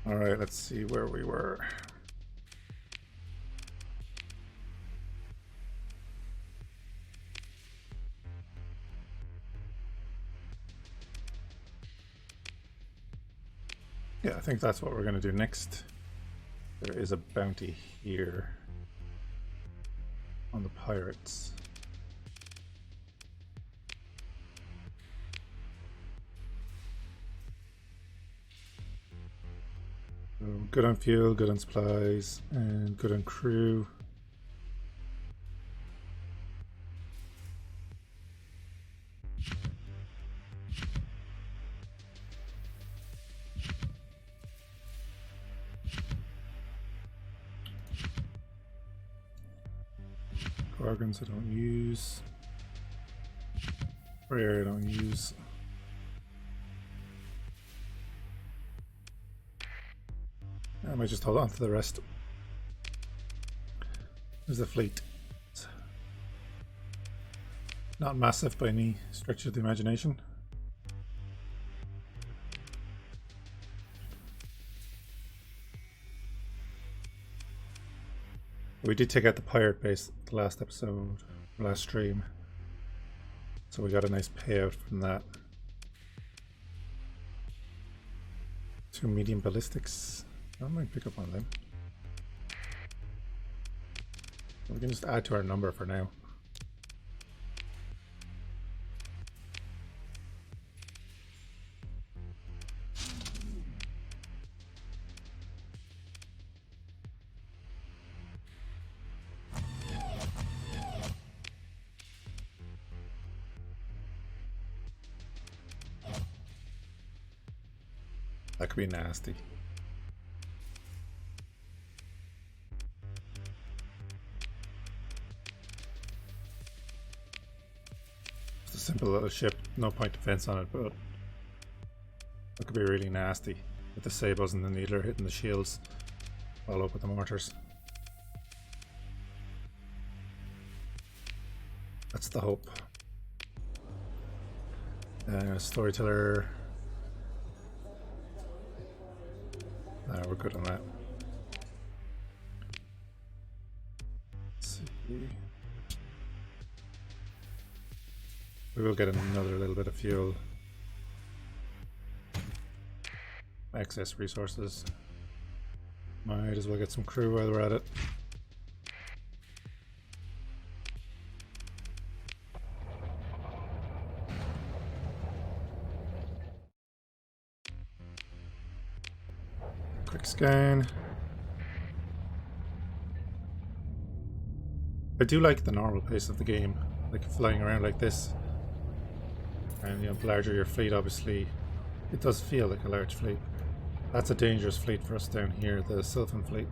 Alright, let's see where we were. Yeah, I think that's what we're going to do next. There is a bounty here on the pirates. Good on fuel, good on supplies, and good on crew. Organs I don't use. Rare I don't use. I might just hold on to the rest. There's the fleet. It's not massive by any stretch of the imagination. We did take out the pirate base the last episode, last stream. So we got a nice payout from that. 2 medium ballistics. I might pick up one of them. We can just add to our number for now. That could be nasty. It's a simple little ship, no point defense on it, but that could be really nasty with the sables and the needler hitting the shields all up with the mortars. That's the hope. Storyteller. We're good on that. Let's see. We will get another little bit of fuel. Excess resources. Might as well get some crew while we're at it. Quick scan. I do like the normal pace of the game, like flying around like this. And you know, the larger your fleet, obviously, it does feel like a large fleet. That's a dangerous fleet for us down here, the Sylvan fleet,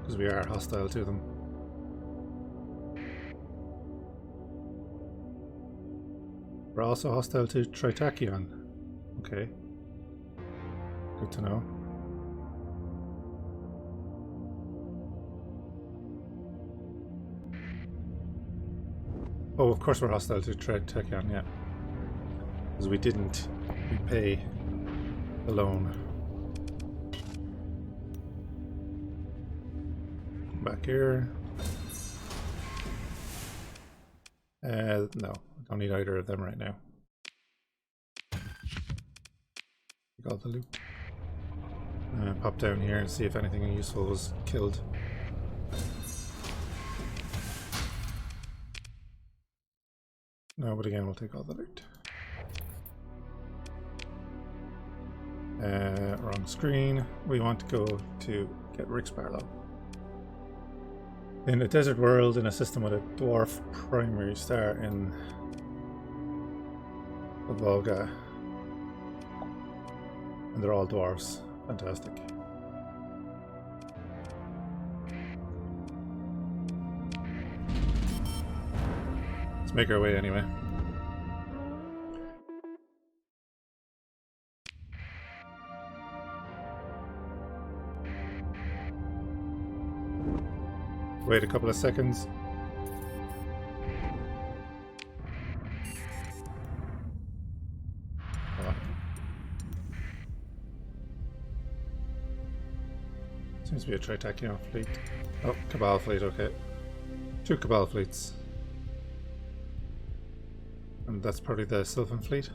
because we are hostile to them. We're also hostile to Tritachyon. Okay. Good to know. Oh, of course we're hostile to Tritachyon, yeah. Because we didn't repay the loan. Back here. No, I don't need either of them right now. Got the loot. Pop down here and see if anything useful was killed. No, but again, we'll take all the loot. Wrong screen. We want to go to get Rick's Barlow. In a desert world, in a system with a dwarf primary star in the Volga. And they're all dwarves. Fantastic. Let's make our way anyway. Wait a couple of seconds. Seems to be a Tritachyon fleet. Oh, Cabal fleet, okay. 2 Cabal fleets. And that's probably the Sylvan fleet.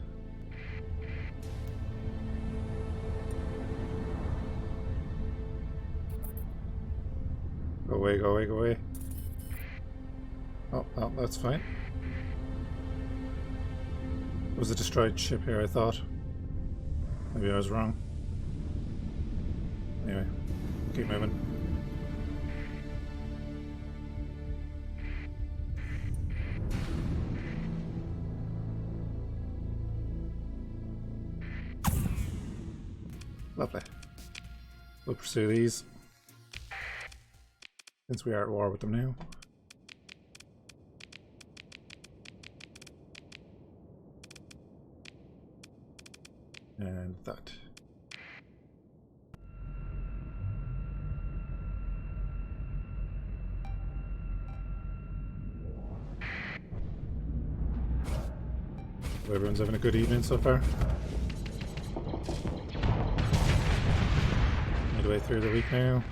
Go away, go away, go away. Oh, oh, that's fine. It was a destroyed ship here, I thought. Maybe I was wrong. Anyway, keep moving. Lovely. We'll pursue these, since we are at war with them now. And that. Everyone's having a good evening so far. Midway through the week now.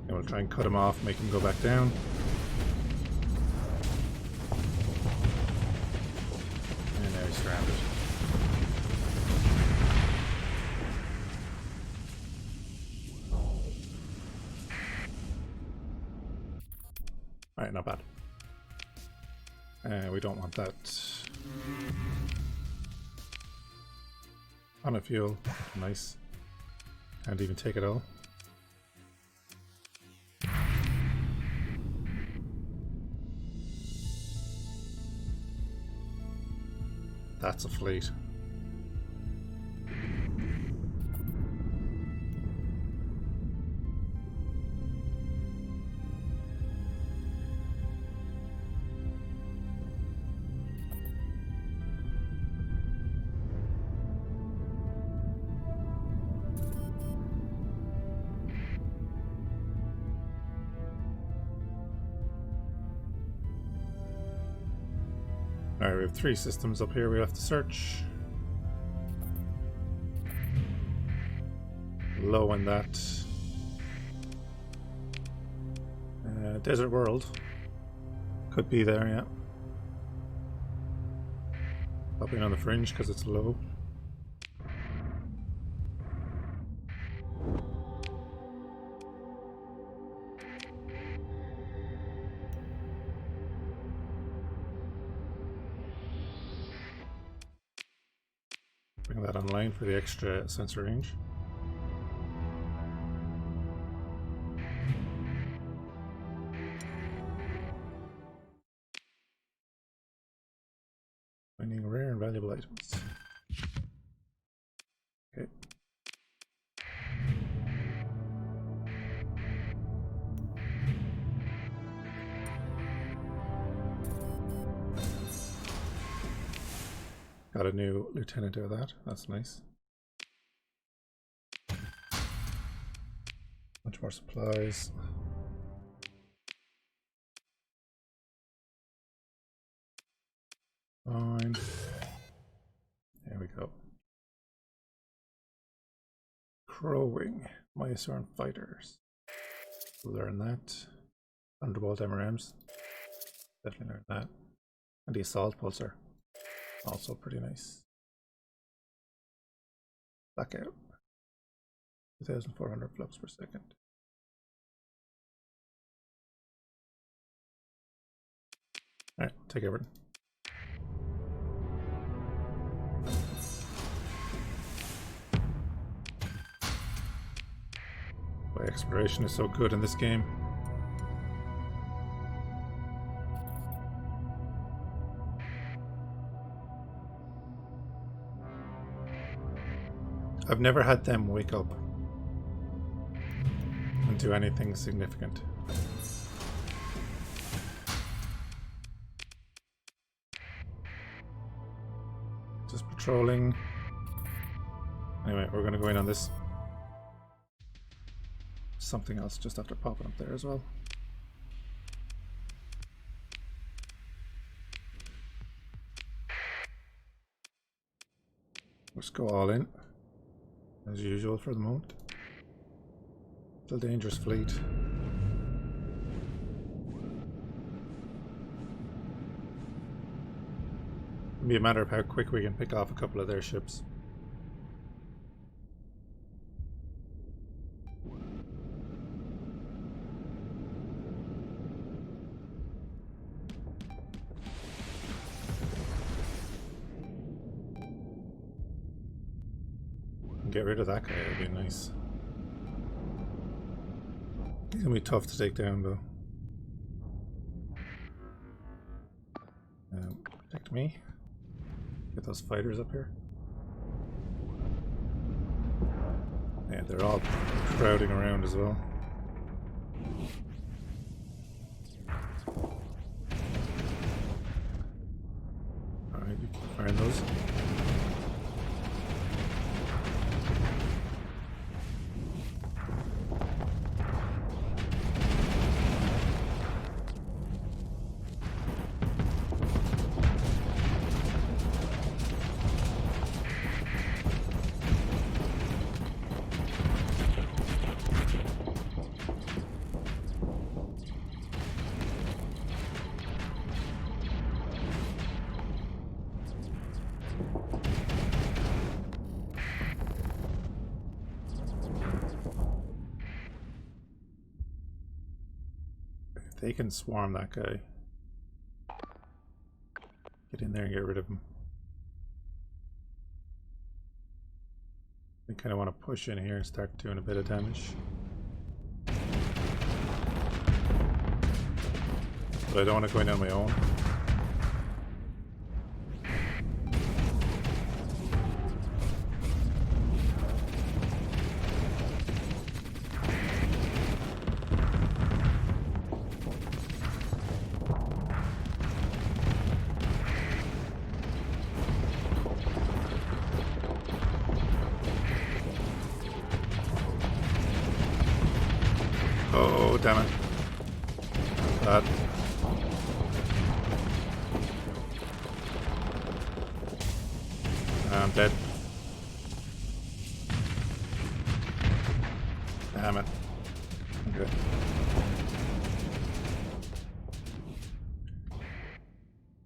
We'll try and cut him off, make him go back down. And now he's surrounded. Alright, not bad. We don't want that. On a fuel. Nice. Can't even take it all. That's a fleet. Alright, we have 3 systems up here we have to search. Low in that. Desert World. Could be there, yeah. Popping on the Fringe because it's low. Bring that online for the extra sensor range. Finding rare and valuable items. Okay. Got a new lieutenant out of that. That's nice. Much more supplies. Fine. There we go. Crowing. Myosauron fighters. Learn that. Thunderbolt MRMs. Definitely learn that. And the assault pulsar. Also pretty nice. Blackout. 2,400 flux per second. Alright, take everything. why exploration is so good in this game. I've never had them wake up and do anything significant. Just patrolling. Anyway, we're going to go in on this. Something else just after popping up there as well. Let's go all in, as usual for the moment. Still dangerous fleet. It'll be a matter of how quick we can pick off a couple of their ships. Get rid of that guy, it would be nice. He's gonna be tough to take down though. Protect me. Get those fighters up here. Yeah, they're all crowding around as well. Alright, you can fire those. They can swarm that guy. Get in there and get rid of him. We kind of want to push in here and start doing a bit of damage. But I don't want to go in on my own. Oh, damn it. Bad. I'm dead. Damn it. Okay.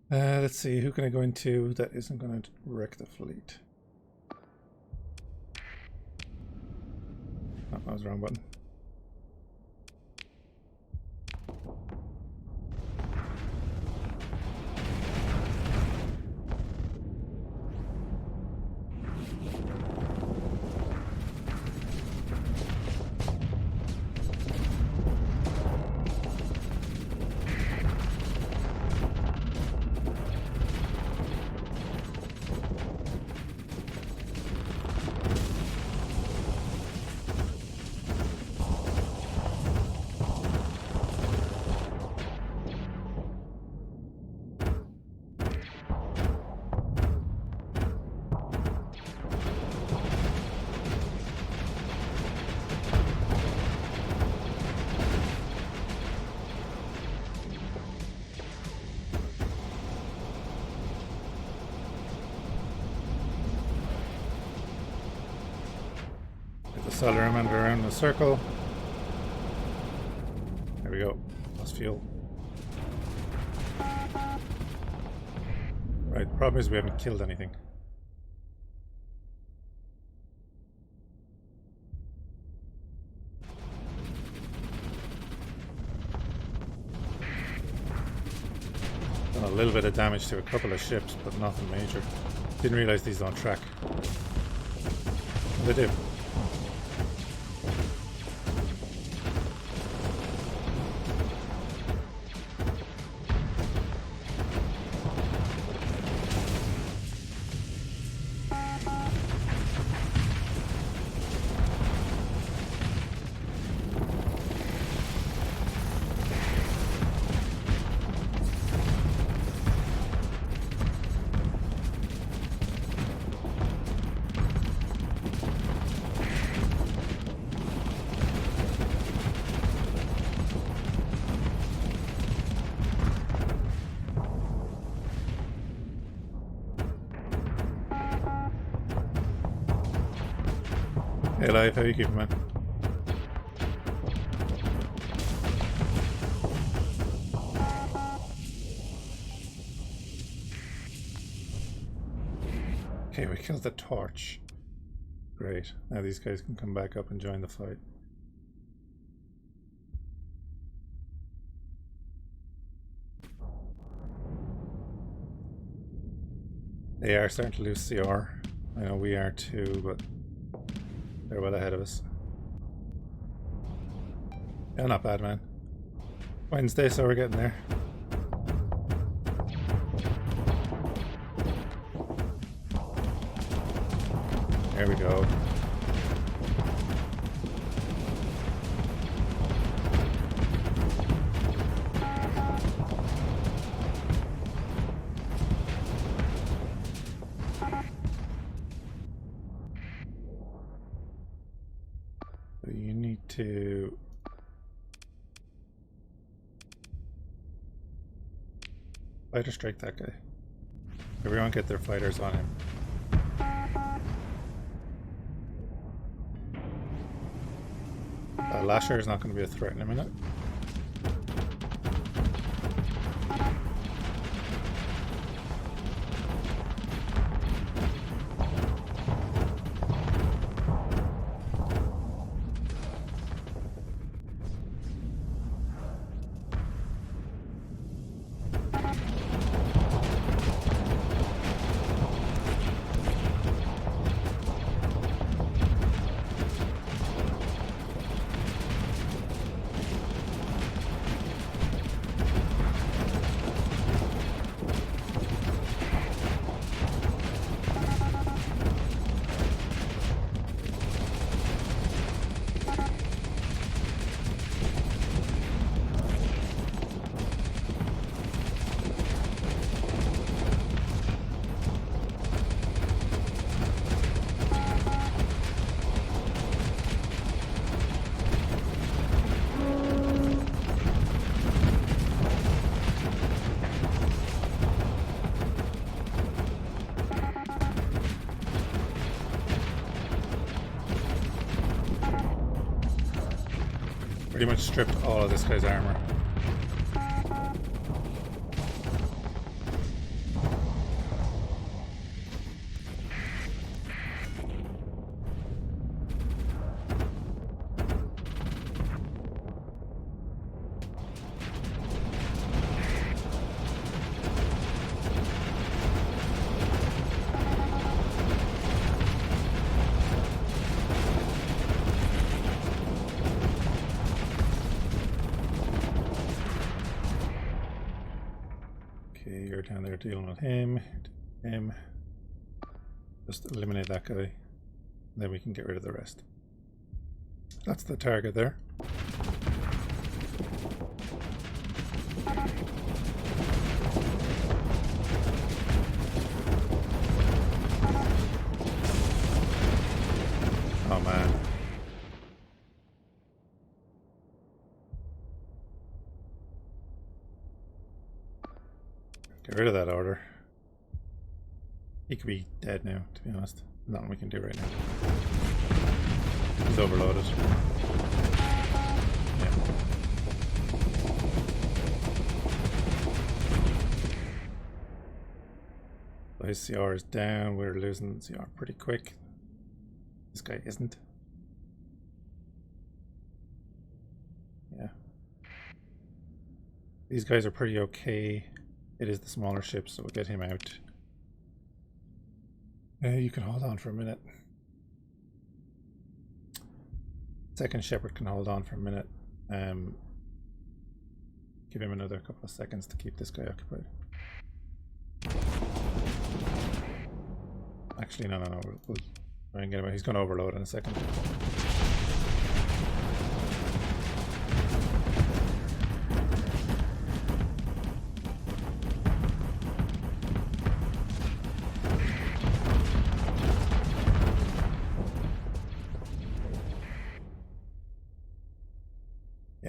Let's see, who can I go into that isn't going to wreck the fleet? Oh, that was the wrong button. Salamander around the circle. There we go. Lost fuel. Right, the problem is we haven't killed anything. Done a little bit of damage to a couple of ships, but nothing major. Didn't realize these don't track. They do. Hey Live, how you keeping, man? Okay, we killed the torch. Great. Now these guys can come back up and join the fight. They are starting to lose CR. I know we are too, but they're well ahead of us. Yeah, not bad, man. Wednesday, so we're getting there. There we go. So you need to fighter strike that guy. Everyone get their fighters on him. Lasher is not going to be a threat in a minute. Pretty much stripped all of this guy's armor. You're down there dealing with him. Just eliminate that guy. Then we can get rid of the rest. That's the target there. Oh man. Get rid of that order. He could be dead now, to be honest. Nothing we can do right now. He's overloaded. Yeah. So his CR is down. We're losing CR pretty quick. This guy isn't. Yeah. These guys are pretty okay. It is the smaller ship, so we'll get him out. You can hold on for a minute. Second Shepherd can hold on for a minute. Give him another couple of seconds to keep this guy occupied. Actually, no. We'll try and get him out. He's going to overload in a second.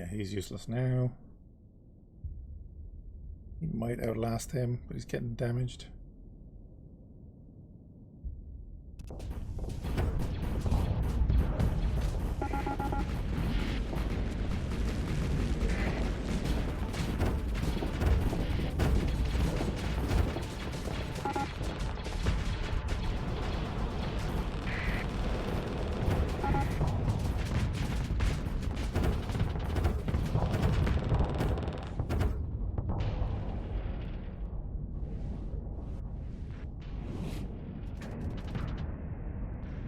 He's useless now. He might outlast him, but he's getting damaged.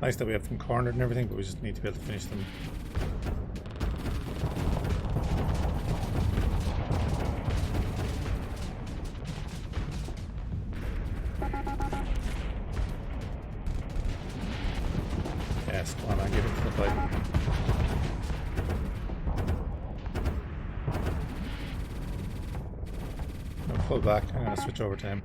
Nice that we have them cornered and everything, but we just need to be able to finish them. Yes, come on, I get into the fight. I'm gonna pull back. I'm gonna switch over to him.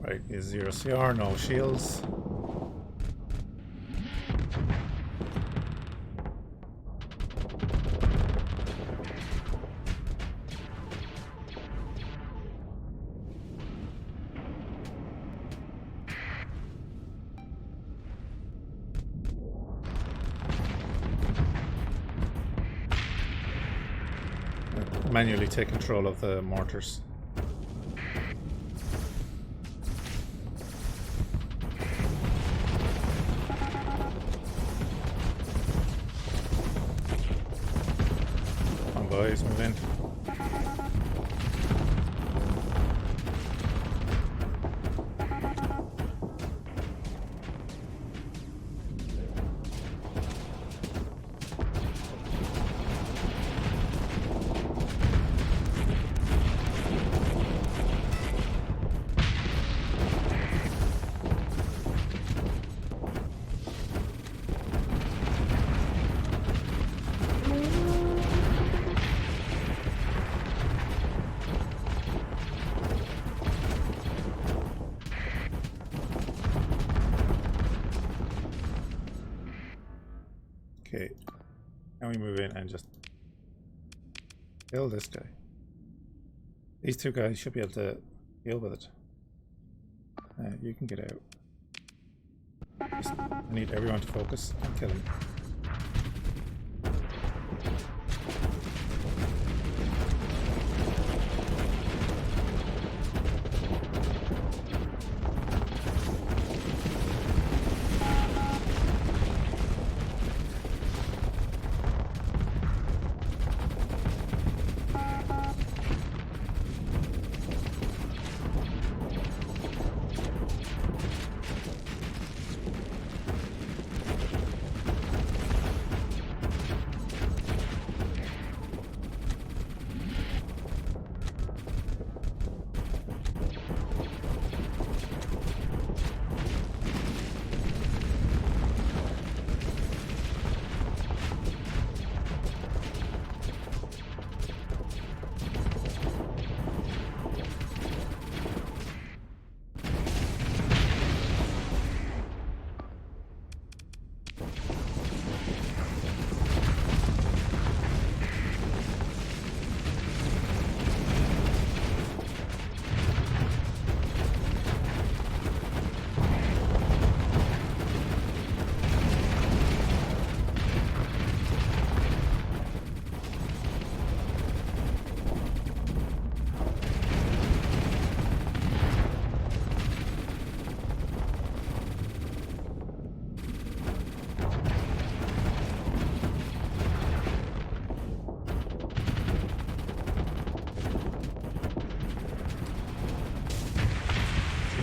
Right, is 0 CR, no shields. Manually take control of the mortars. Come on, boys, move in. Okay, now we move in and just kill this guy. These two guys should be able to deal with it. You can get out. I need everyone to focus and kill him.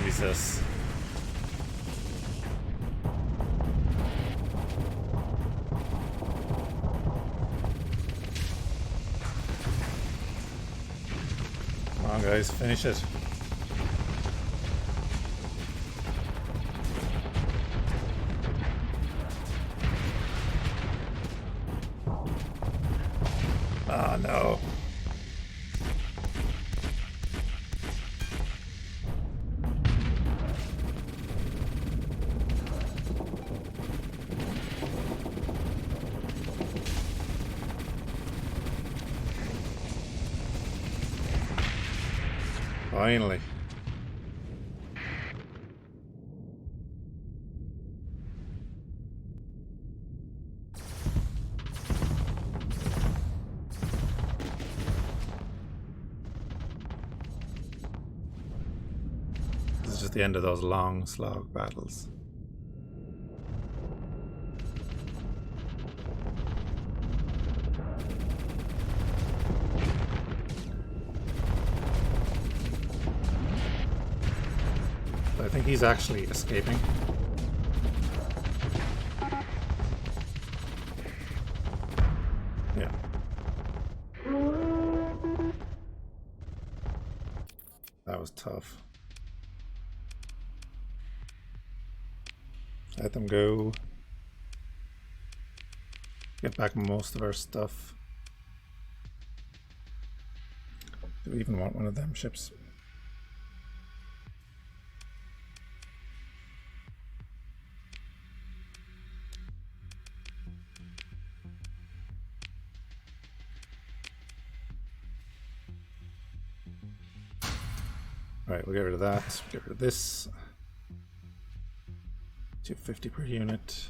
Jesus. Come on, guys, finish it. Oh no. Finally. This is just the end of those long slog battles. I think he's actually escaping. Yeah. That was tough. Let them go. Get back most of our stuff. Do we even want one of them ships? Alright, we'll get rid of that. Get rid of this. 250 per unit.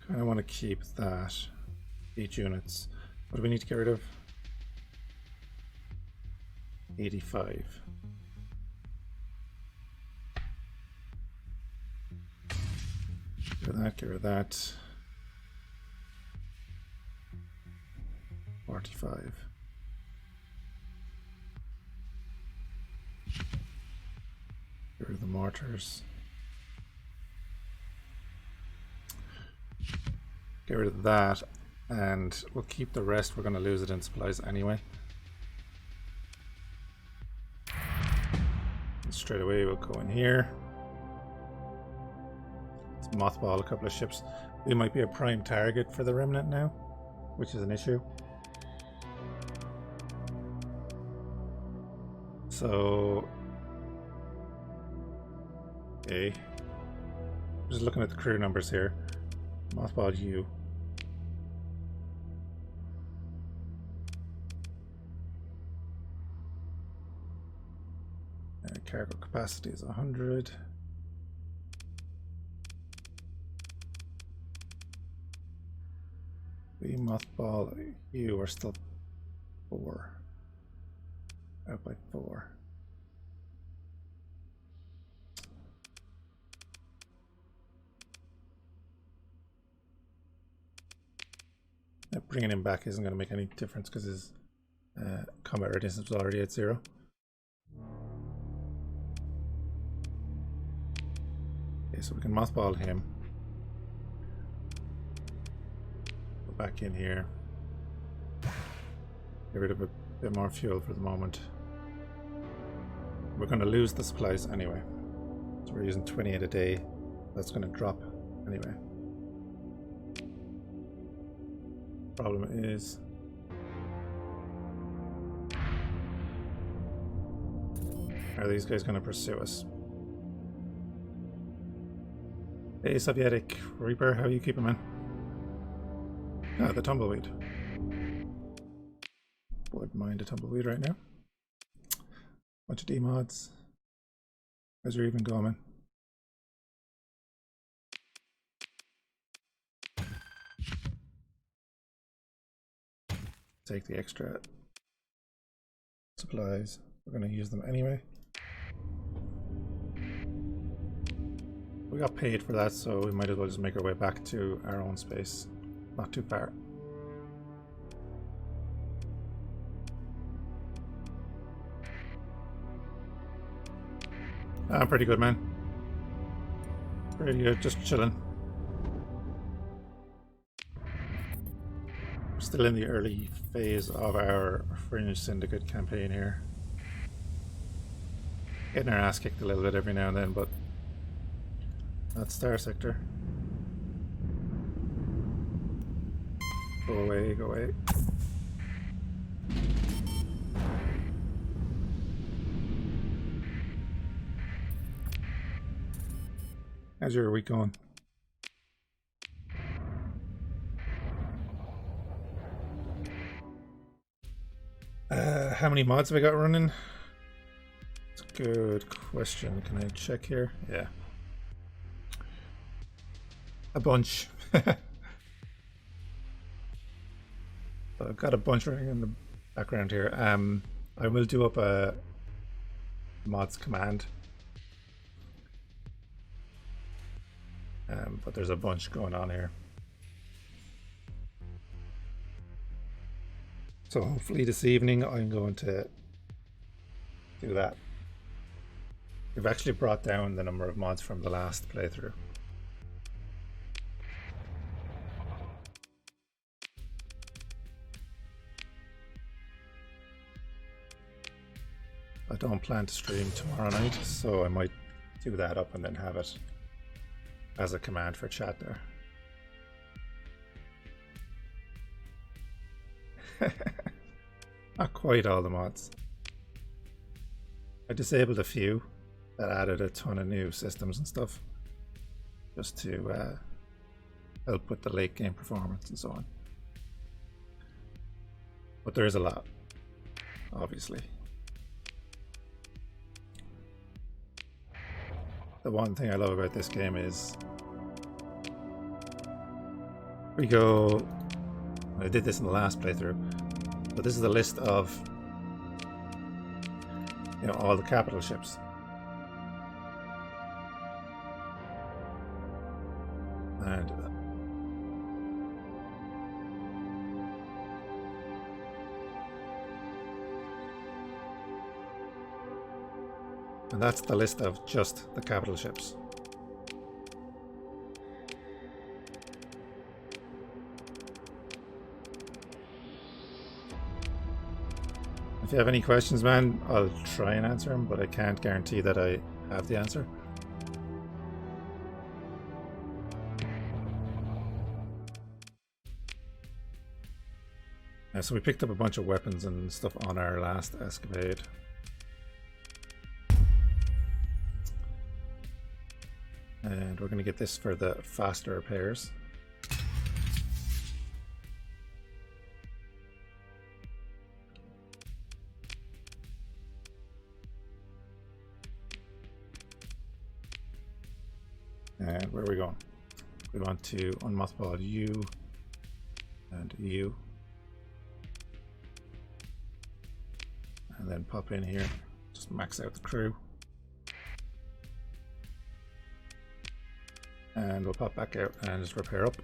Kind of want to keep that. 8 units. What do we need to get rid of? 85. Get rid of that, get rid of that. 45. Get rid of the mortars. Get rid of that, and we'll keep the rest. We're going to lose it in supplies anyway. And straight away we'll go in here. Let's mothball a couple of ships. We might be a prime target for the Remnant now, which is an issue. So, okay, just looking at the crew numbers here. Mothball you. Cargo capacity is 100. We mothball you are still 4. Out by 4. Bringing him back isn't going to make any difference because his combat readiness was already at 0. Okay, so we can mothball him. Go back in here. Get rid of a bit more fuel for the moment. We're going to lose the supplies anyway. So we're using 28 a day. That's going to drop anyway. Problem is are these guys going to pursue us? Hey Sovietic Reaper, how you keeping, man? Ah, the tumbleweed. Wouldn't mind a tumbleweed right now. Bunch of D-mods. How's your even going, man? Take the extra supplies. We're going to use them anyway. We got paid for that, so we might as well just make our way back to our own space. Not too far. I'm pretty good, man. Pretty good, just chilling. Still in the early phase of our Fringe Syndicate campaign here. Getting our ass kicked a little bit every now and then, but that's Starsector. Go away, go away. How's your week going? How many mods have I got running? It's a good question. Can I check here? Yeah. A bunch. I've got a bunch running in the background here. I will do up a mods command. But there's a bunch going on here. So hopefully this evening I'm going to do that. We've actually brought down the number of mods from the last playthrough. I don't plan to stream tomorrow night, so I might do that up and then have it as a command for chat there. Not quite all the mods. I disabled a few that added a ton of new systems and stuff, just to help with the late game performance and so on. But there is a lot, obviously. The one thing I love about this game is we go, I did this in the last playthrough, but this is a list of, you know, all the capital ships. And that's the list of just the capital ships. If you have any questions, man, I'll try and answer them, but I can't guarantee that I have the answer. So we picked up a bunch of weapons and stuff on our last escapade. And we're going to get this for the faster repairs. And where are we going? We want to unmothball you and you. And then pop in here, just max out the crew. And we'll pop back out and just repair up.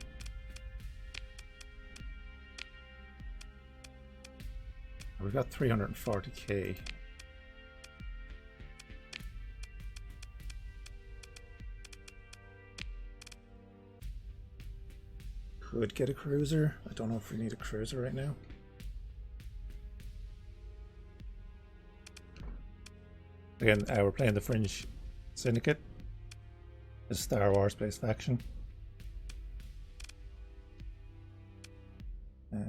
We've got 340k. Could get a cruiser. I don't know if we need a cruiser right now. Again, we're playing the Fringe Syndicate. A Star Wars based faction. Got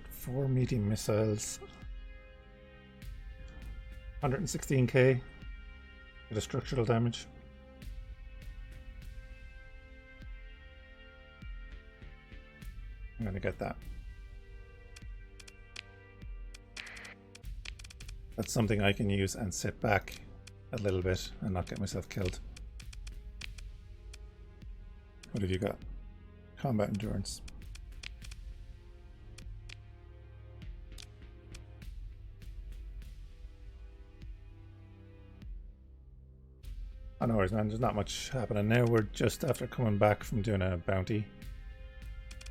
4 medium missiles. 116k. Bit of structural damage. I'm gonna get that. That's something I can use and sit back a little bit and not get myself killed. What have you got? Combat endurance. Oh, no worries, man. There's not much happening now. We're just after coming back from doing a bounty.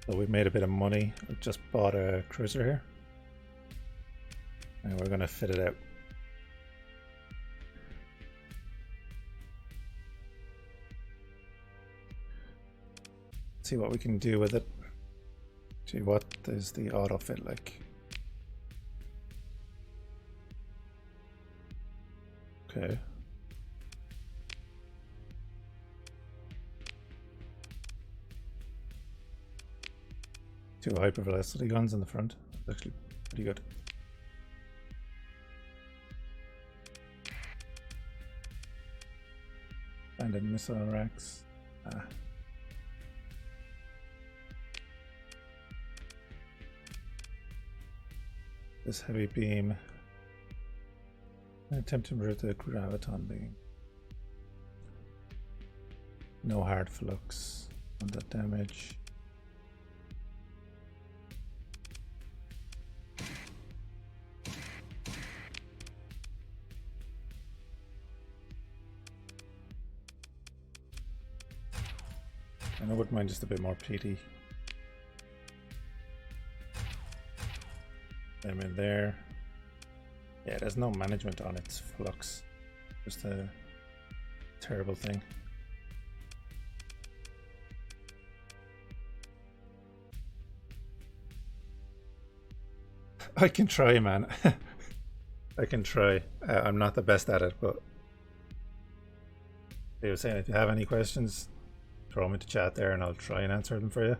So we've made a bit of money. I've just bought a cruiser here. And we're going to fit it out. See what we can do with it. See what is the auto fit like. Okay. 2 hyper velocity guns in the front. That's actually pretty good. Banded missile racks. this heavy beam. Attempt to remove the graviton beam. No hard flux on that damage. And I wouldn't mind just a bit more PT. Them in there. Yeah, there's no management on its flux. Just a terrible thing. I can try, man. I can try. I'm not the best at it, but they were saying if you have any questions, throw them into chat there and I'll try and answer them for you.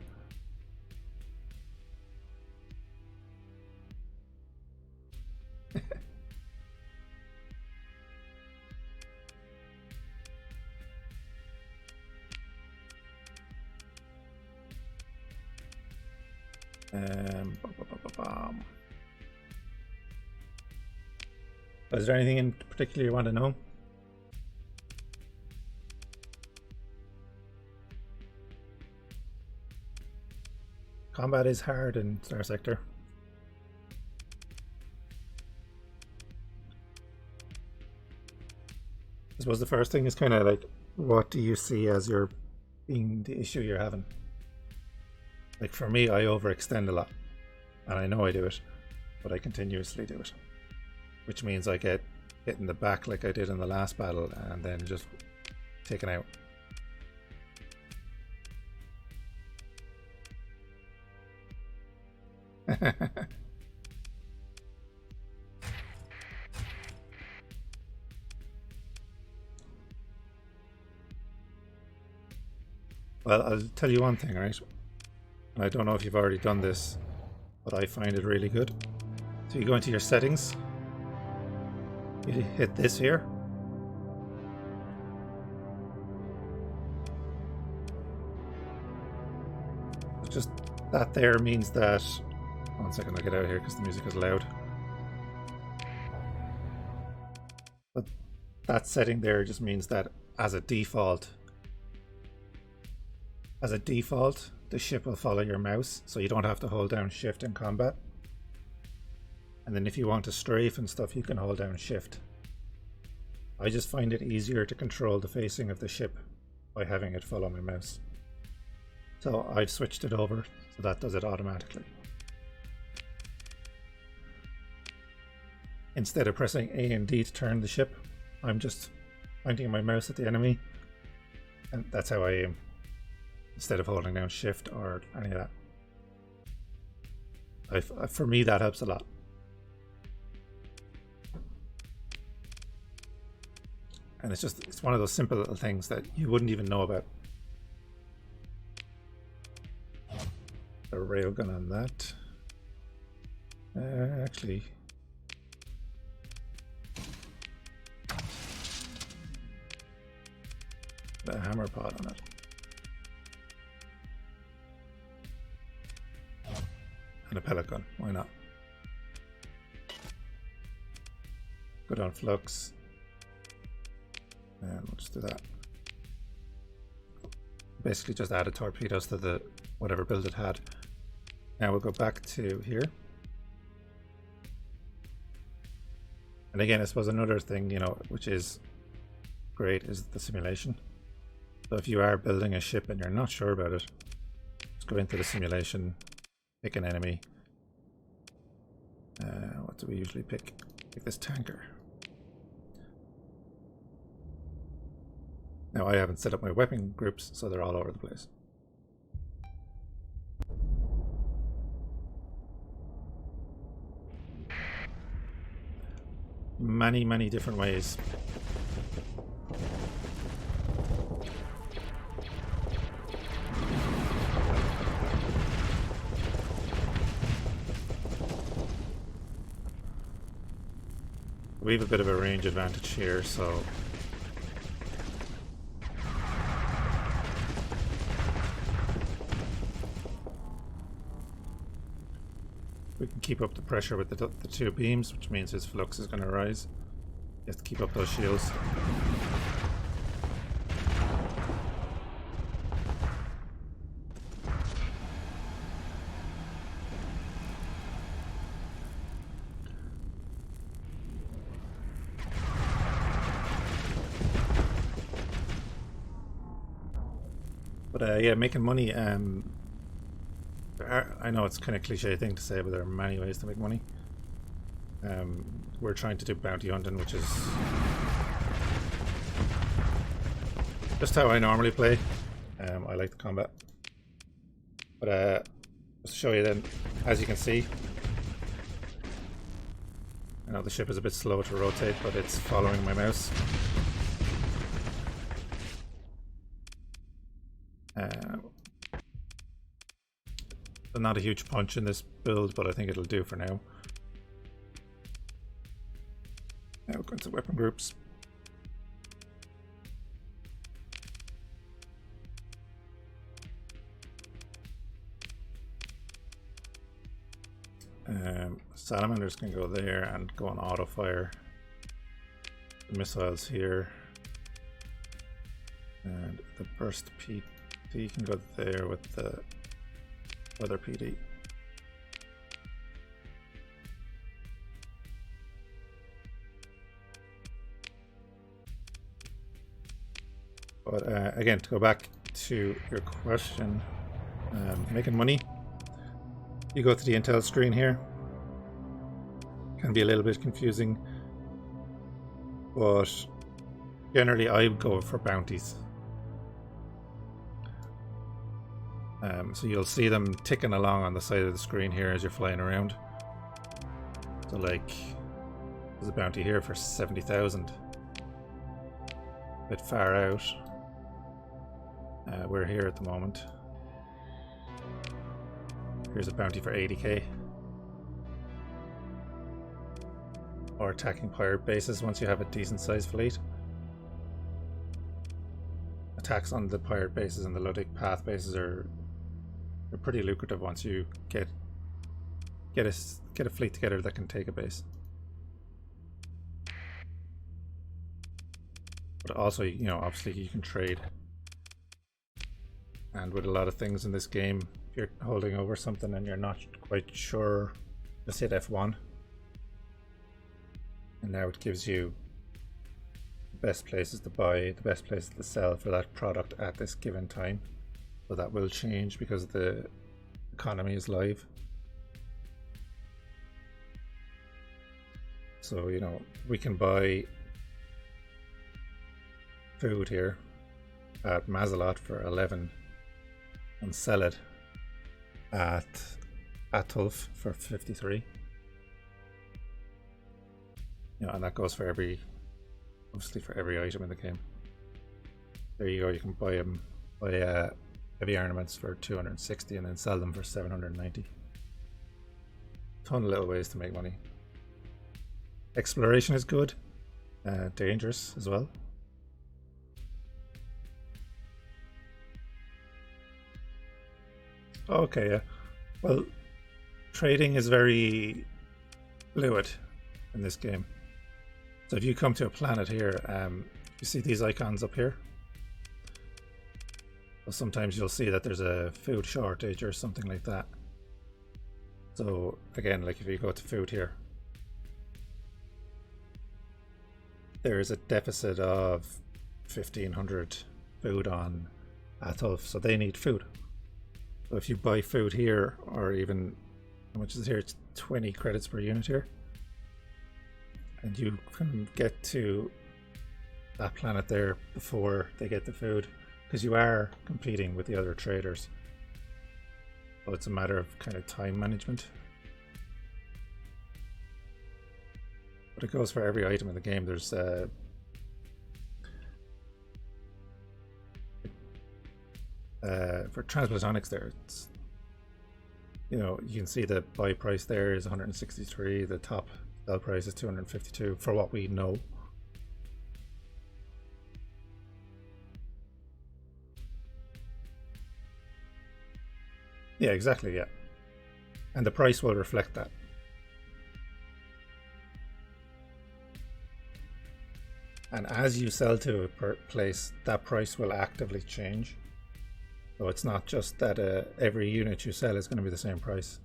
Is there anything in particular you want to know? Combat is hard in Starsector. I suppose the first thing is kind of like, what do you see as your being the issue you're having? Like for me, I overextend a lot, and I know I do it, but I continuously do it, which means I get hit in the back like I did in the last battle, and then just taken out. Well, I'll tell you one thing, right? And I don't know if you've already done this, but I find it really good. So you go into your settings, you hit this here. Just that there means that, one second, I'll get out of here because the music is loud. But that setting there just means that as a default, the ship will follow your mouse, so you don't have to hold down shift in combat. And then if you want to strafe and stuff, you can hold down shift. I just find it easier to control the facing of the ship by having it follow my mouse. So I've switched it over so that does it automatically. Instead of pressing A and D to turn the ship, I'm just pointing my mouse at the enemy, and that's how I aim, instead of holding down shift or any of that. For me, that helps a lot. And it's one of those simple little things that you wouldn't even know about. A railgun on that. Actually, the hammer pod on it. And a pellet gun, why not? Good on flux. And we'll just do that. Basically just added torpedoes to the whatever build it had. Now we'll go back to here. And again, I suppose another thing, which is great is the simulation. So if you are building a ship and you're not sure about it, just go into the simulation, pick an enemy. What do we usually pick? Pick this tanker. Now I haven't set up my weapon groups, so they're all over the place. Many different ways. We have a bit of a range advantage here, so we can keep up the pressure with the two beams, which means his flux is going to rise. You have to keep up those shields. But yeah, making money. I know it's kind of cliche thing to say, but there are many ways to make money. We're trying to do bounty hunting, which is just how I normally play. I like the combat. But just to show you then, as you can see, I know the ship is a bit slow to rotate, but it's following my mouse. Not a huge punch in this build, but I think it'll do for now. Now we're going to weapon groups. Salamanders can go there and go on auto fire. The missiles here. And the burst PD can go there with the other PD. But again, to go back to your question, making money. You go to the intel screen here. Can be a little bit confusing, but generally I go for bounties. So you'll see them ticking along on the side of the screen here as you're flying around. So like, there's a bounty here for 70,000. A bit far out. We're here at the moment. Here's a bounty for 80k. Or attacking pirate bases once you have a decent sized fleet. Attacks on the pirate bases and the Ludic path bases are pretty lucrative once you get a fleet together that can take a base. But also, you know, obviously you can trade. And with a lot of things in this game, if you're holding over something and you're not quite sure, just hit F1. And now it gives you the best places to buy, the best places to sell for that product at this given time. So that will change because the economy is live. So, you know, we can buy food here at Mazalot for 11 and sell it at Atulf for 53. You know, and that goes for obviously for every item in the game. There you go, you can buy them, heavy armaments for 260 and then sell them for 790. Ton of little ways to make money. Exploration is good, dangerous as well. Okay, yeah. Well, trading is very fluid in this game. So if you come to a planet here, you see these icons up here. So sometimes you'll see that there's a food shortage or something like that. So again, like if you go to food here, there is a deficit of 1500 food on Atulf, so they need food. So if you buy food here, or even, how much is it here? It's 20 credits per unit here. And you can get to that planet there before they get the food, because you are competing with the other traders. So it's a matter of kind of time management. But it goes for every item in the game. There's for transplantonics there, it's, you know, you can see the buy price there is 163, the top sell price is 252 for what we know. Yeah, exactly, yeah. And the price will reflect that. And as you sell to a place, that price will actively change. So it's not just that every unit you sell is going to be the same price.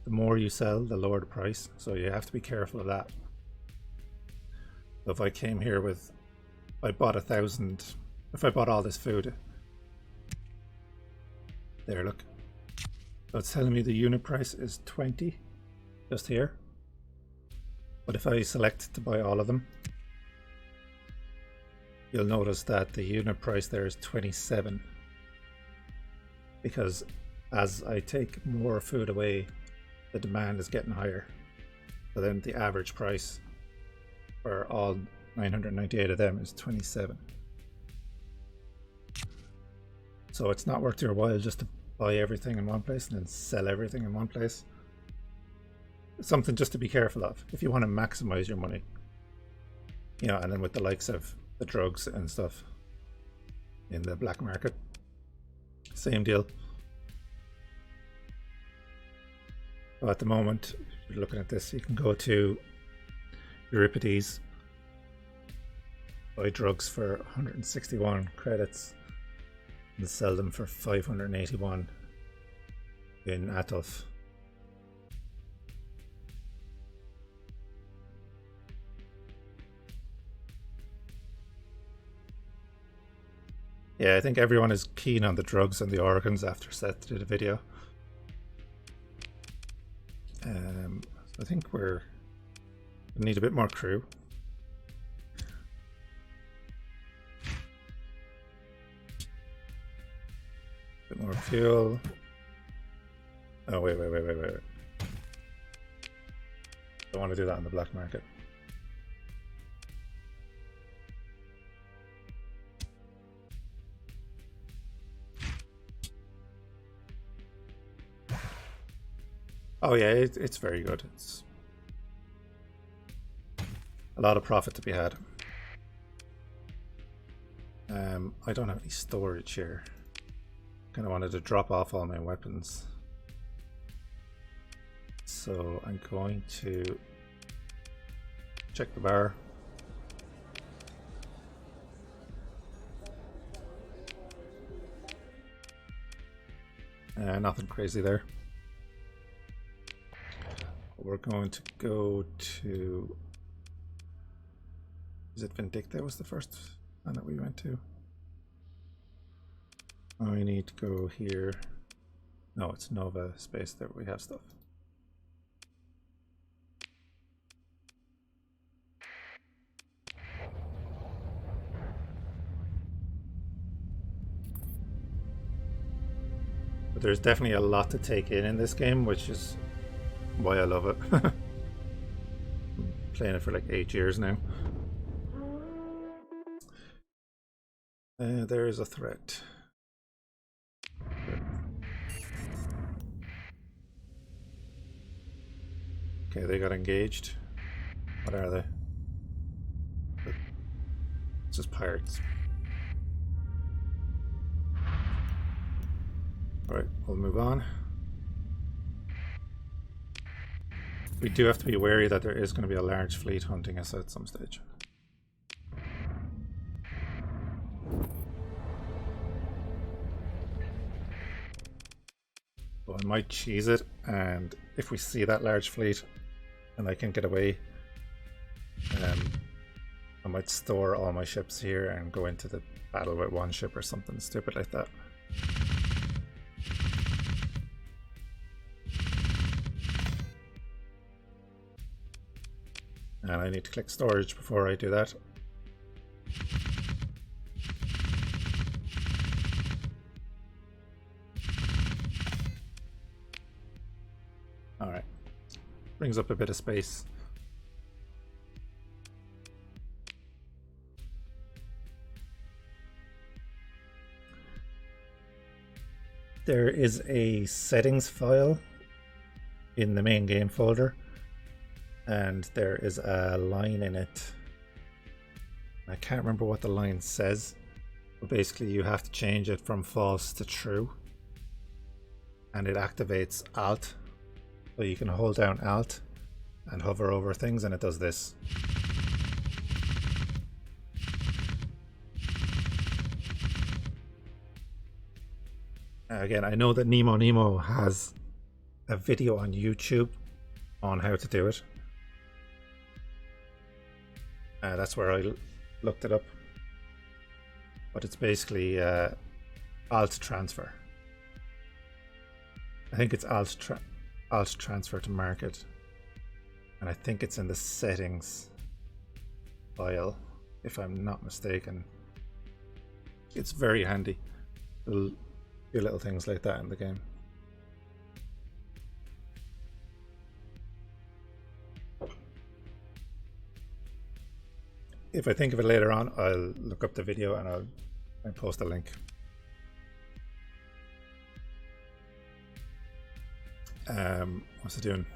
The more you sell, the lower the price. So you have to be careful of that. So if I came here with, I bought 1,000, if I bought all this food, there, look. So it's telling me the unit price is 20, just here. But if I select to buy all of them, you'll notice that the unit price there is 27. Because as I take more food away, the demand is getting higher. So then the average price for all 998 of them is 27. So it's not worth your while just to buy everything in one place and then sell everything in one place. It's something just to be careful of if you want to maximize your money. You know, and then with the likes of the drugs and stuff in the black market, same deal. So at the moment, if you're looking at this, you can go to Euripides, buy drugs for 161 credits and sell them for 581 in Atolf. Yeah, I think everyone is keen on the drugs and the organs after Seth did a video. So I think we need a bit more crew. Bit more fuel. Oh, wait. Don't want to do that on the black market. Oh yeah, it's very good. It's a lot of profit to be had. I don't have any storage here. Kind of wanted to drop off all my weapons. So I'm going to check the bar. Nothing crazy there. We're going to go to, is it Vindicta was the first one that we went to? I need to go here. No, it's Nova Space. There we have stuff. But there's definitely a lot to take in this game, which is why I love it. I'm playing it for like 8 years now. There is a threat. Okay, they got engaged. What are they? It's just pirates. Alright, we'll move on. We do have to be wary that there is going to be a large fleet hunting us at some stage. So I might cheese it, and if we see that large fleet and I can get away, I might store all my ships here and go into the battle with one ship or something stupid like that. And I need to click storage before I do that. Alright. Brings up a bit of space. There is a settings file in the main game folder, and there is a line in it. I can't remember what the line says, but basically you have to change it from false to true, and it activates Alt. So you can hold down Alt and hover over things and it does this. Again, I know that Nemo has a video on YouTube on how to do it. That's where I looked it up. But it's basically alt transfer. I think it's alt transfer to market. And I think it's in the settings file, if I'm not mistaken. It's very handy. It'll do little things like that in the game. If I think of it later on, I'll look up the video and I'll post a link. What's it doing?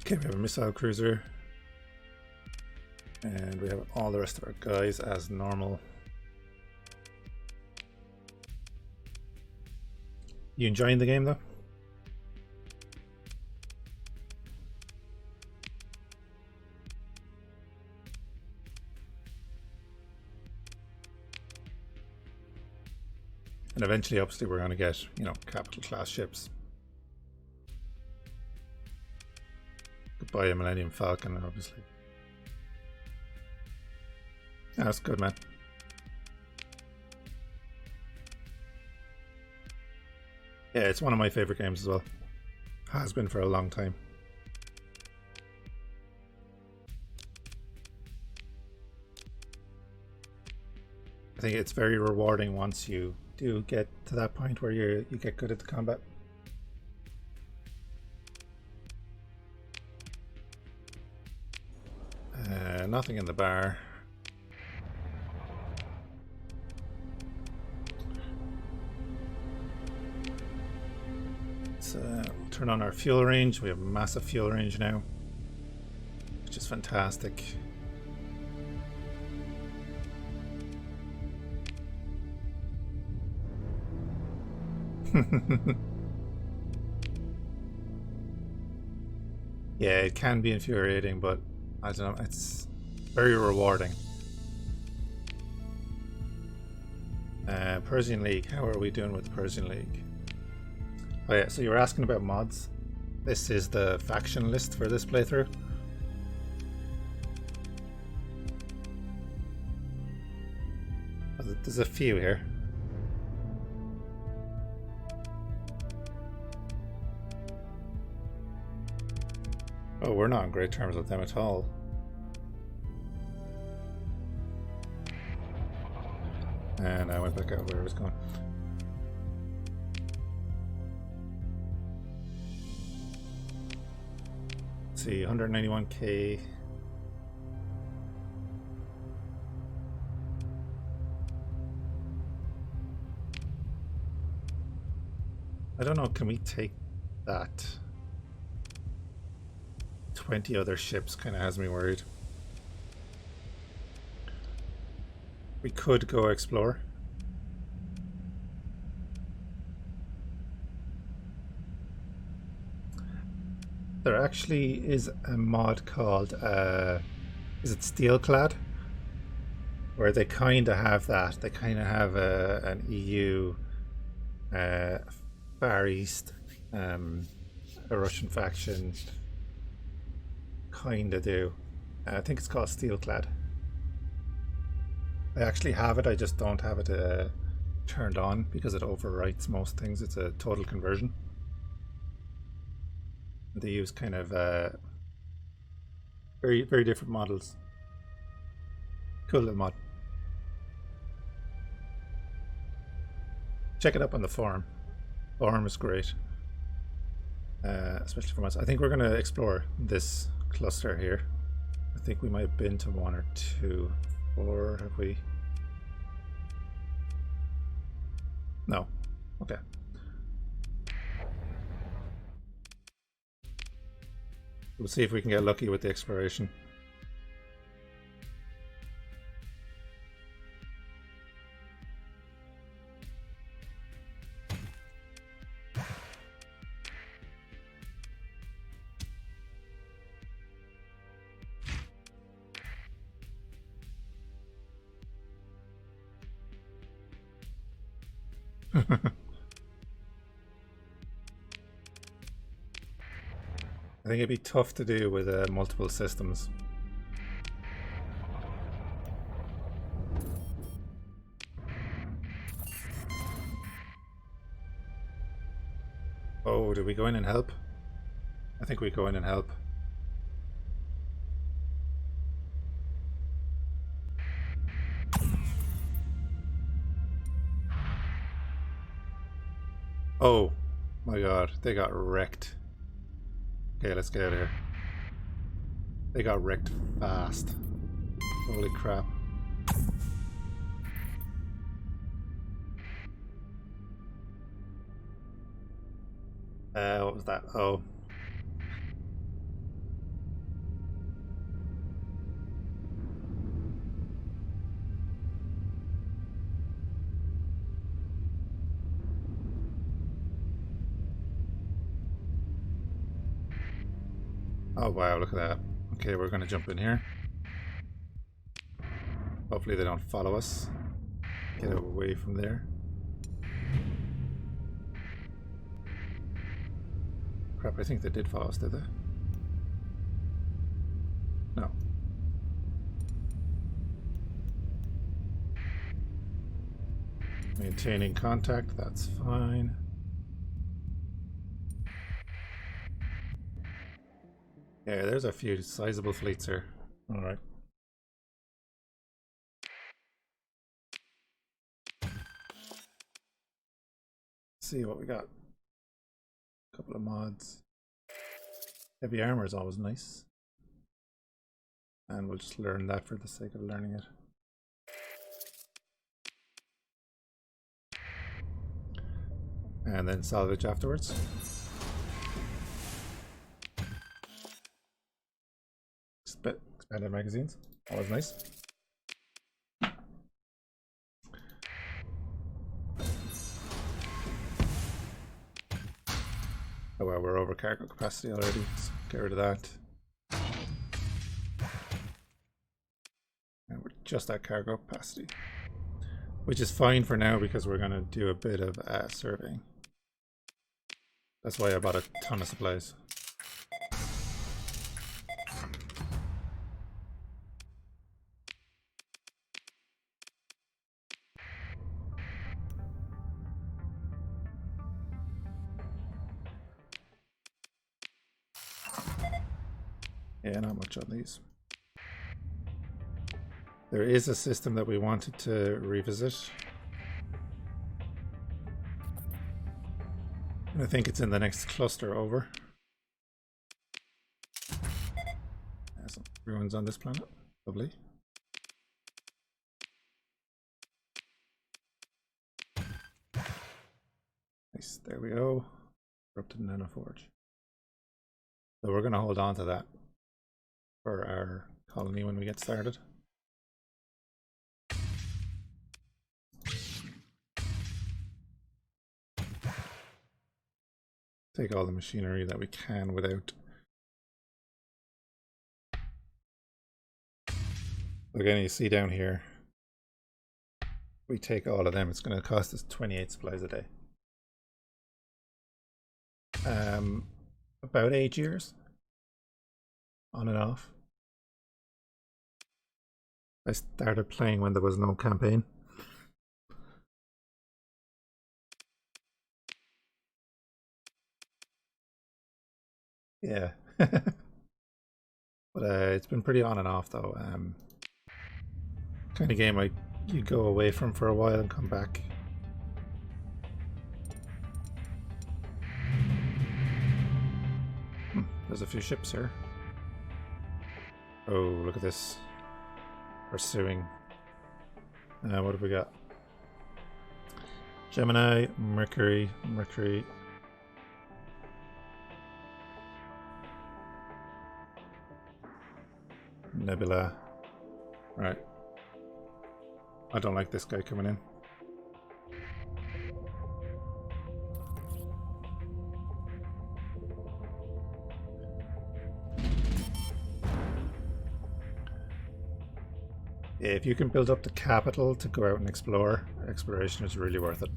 Okay, we have a missile cruiser. And we have all the rest of our guys as normal. You enjoying the game though? And eventually, obviously, we're going to get, you know, capital class ships. Goodbye a Millennium Falcon, obviously. Yeah, that's good, man. Yeah, it's one of my favorite games as well. Has been for a long time. I think it's very rewarding once you do get to that point where you get good at the combat. Nothing in the bar. Let's turn on our fuel range. We have a massive fuel range now, which is fantastic. Yeah, it can be infuriating, but I don't know, it's very rewarding. Persian League, how are we doing with the Persian League? Oh yeah, so you were asking about mods. This is the faction list for this playthrough. There's a few here. Oh, we're not on great terms with them at all. And I went back out where I was going. Let's see, 191k. I don't know, can we take that? 20 other ships kind of has me worried. We could go explore. There actually is a mod called, is it Steelclad? Where they kind of have that. They kind of have an EU, Far East, a Russian faction. Kind of do. I think it's called Steelclad. I actually have it, I just don't have it turned on because it overwrites most things. It's a total conversion. They use kind of very different models. Cool little mod. Check it up on the forum. Forum is great. Especially for us. I think we're going to explore this cluster here. I think we might have been to one or two. Or have we? No. Okay. We'll see if we can get lucky with the exploration. I think it'd be tough to do with multiple systems. Oh, did we go in and help? I think we go in and help. Oh my god, they got wrecked. Okay, let's get out of here. They got wrecked fast. Holy crap. What was that? Oh. Oh wow, look at that. Okay, we're gonna jump in here. Hopefully they don't follow us. Get away from there. Crap, I think they did follow us, did they? No. Maintaining contact, that's fine. Yeah, there's a few sizable fleets here. Alright. See what we got. A couple of mods. Heavy armor is always nice. And we'll just learn that for the sake of learning it. And then salvage afterwards. Expanded magazines, always nice. Oh well, we're over cargo capacity already, so get rid of that. And we're just at cargo capacity. Which is fine for now because we're going to do a bit of surveying. That's why I bought a ton of supplies. Yeah, not much on these. There is a system that we wanted to revisit. I think it's in the next cluster over. There's some ruins on this planet. Lovely. Nice, there we go. Corrupted nanoforge. So we're going to hold on to that for our colony when we get started. Take all the machinery that we can without. Again, you see down here, we take all of them, it's going to cost us 28 supplies a day. About 8 years, on and off. I started playing when there was no campaign. Yeah. But it's been pretty on and off though. Kind of game like you go away from for a while and come back. There's a few ships here. Oh, look at this. Pursuing. What have we got? Gemini, Mercury, Nebula. Right. I don't like this guy coming in. Yeah, if you can build up the capital to go out and explore, exploration is really worth it.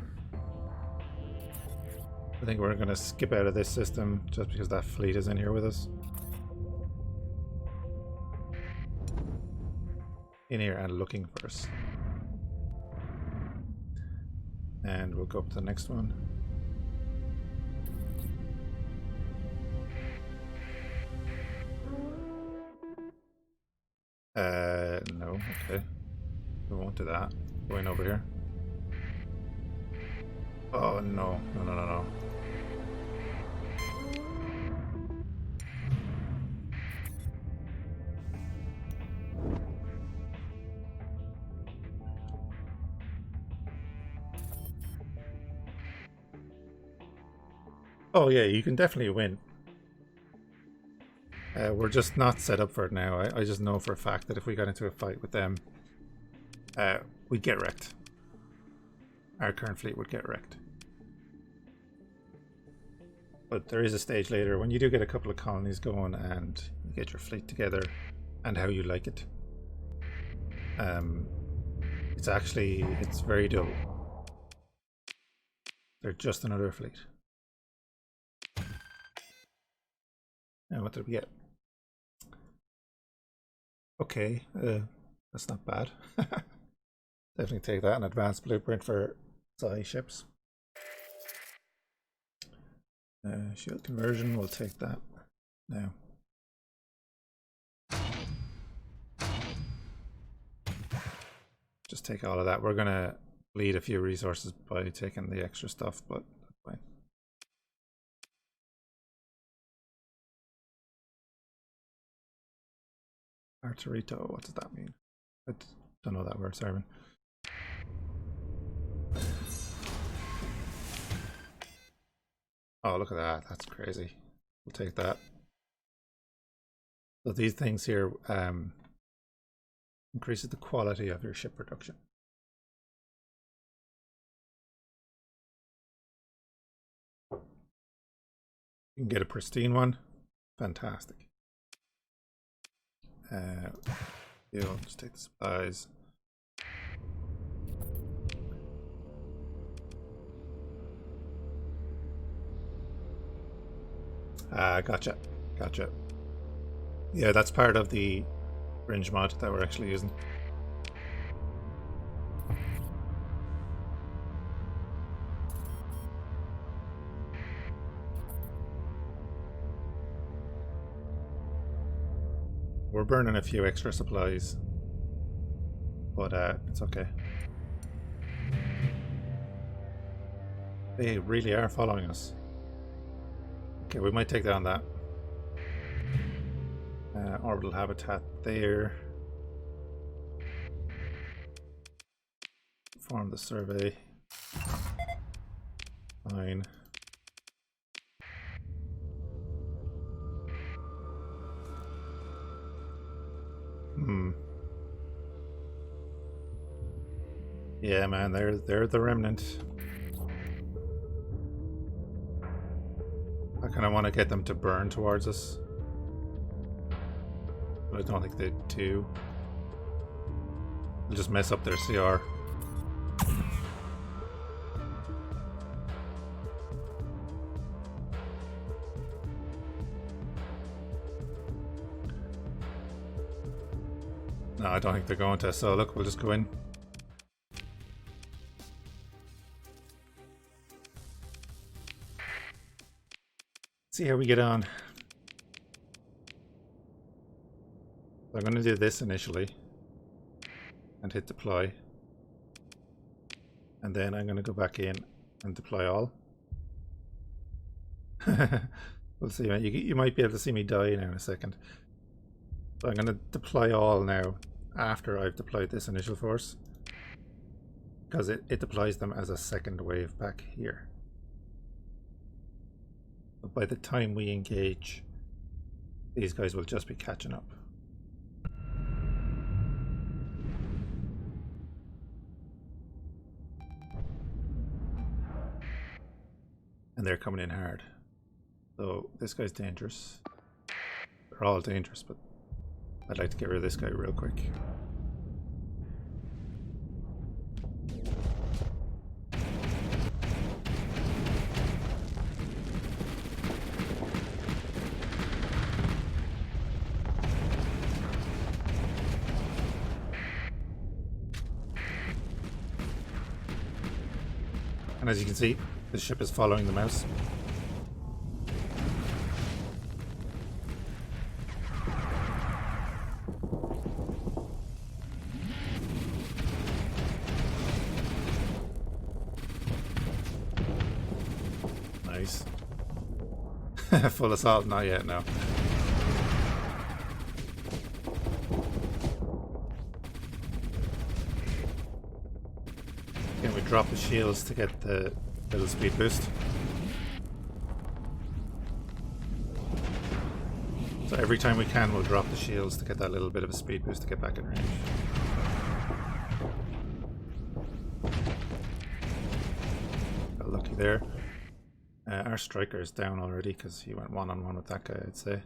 I think we're going to skip out of this system just because that fleet is in here with us. In here and looking for us. And we'll go up to the next one. No, okay. We won't do that. Going over here. Oh no, no, no, no, no. Oh yeah, you can definitely win. We're just not set up for it now. I just know for a fact that if we got into a fight with them, we'd get wrecked. Our current fleet would get wrecked. But there is a stage later when you do get a couple of colonies going and you get your fleet together and how you like it. It's very dull. They're just another fleet. And what did we get? Okay, that's not bad. Definitely take that, an advanced blueprint for Zai ships. Shield conversion, we'll take that now. Just take all of that. We're gonna bleed a few resources by taking the extra stuff, but that's fine. Arturito, what does that mean? I don't know that word, sorry. Oh, look at that. That's crazy. We'll take that. So these things here increases the quality of your ship production. You can get a pristine one. Fantastic. You'll just take the supplies. Gotcha. Gotcha. Yeah, that's part of the Fringe mod that we're actually using. We're burning a few extra supplies, but it's okay. They really are following us. Okay, we might take down that orbital habitat there. Perform the survey. Fine. Yeah, man, they're the Remnant. I kind of want to get them to burn towards us, but I don't think they do. They'll just mess up their CR. No, I don't think they're going to, so look, we'll just go in. See how we get on. So I'm going to do this initially and hit deploy, and then I'm going to go back in and deploy all. We'll see. You might be able to see me die now in a second. So I'm going to deploy all now after I've deployed this initial force, because it deploys them as a second wave back here. But by the time we engage, these guys will just be catching up. And they're coming in hard. So this guy's dangerous. They're all dangerous, but I'd like to get rid of this guy real quick. And as you can see, the ship is following the mouse. Nice. Full assault, not yet, no. Again, we drop the shields to get the little speed boost. So every time we can, we'll drop the shields to get that little bit of a speed boost to get back in range. Got lucky there. Our striker is down already because he went one-on-one with that guy, I'd say.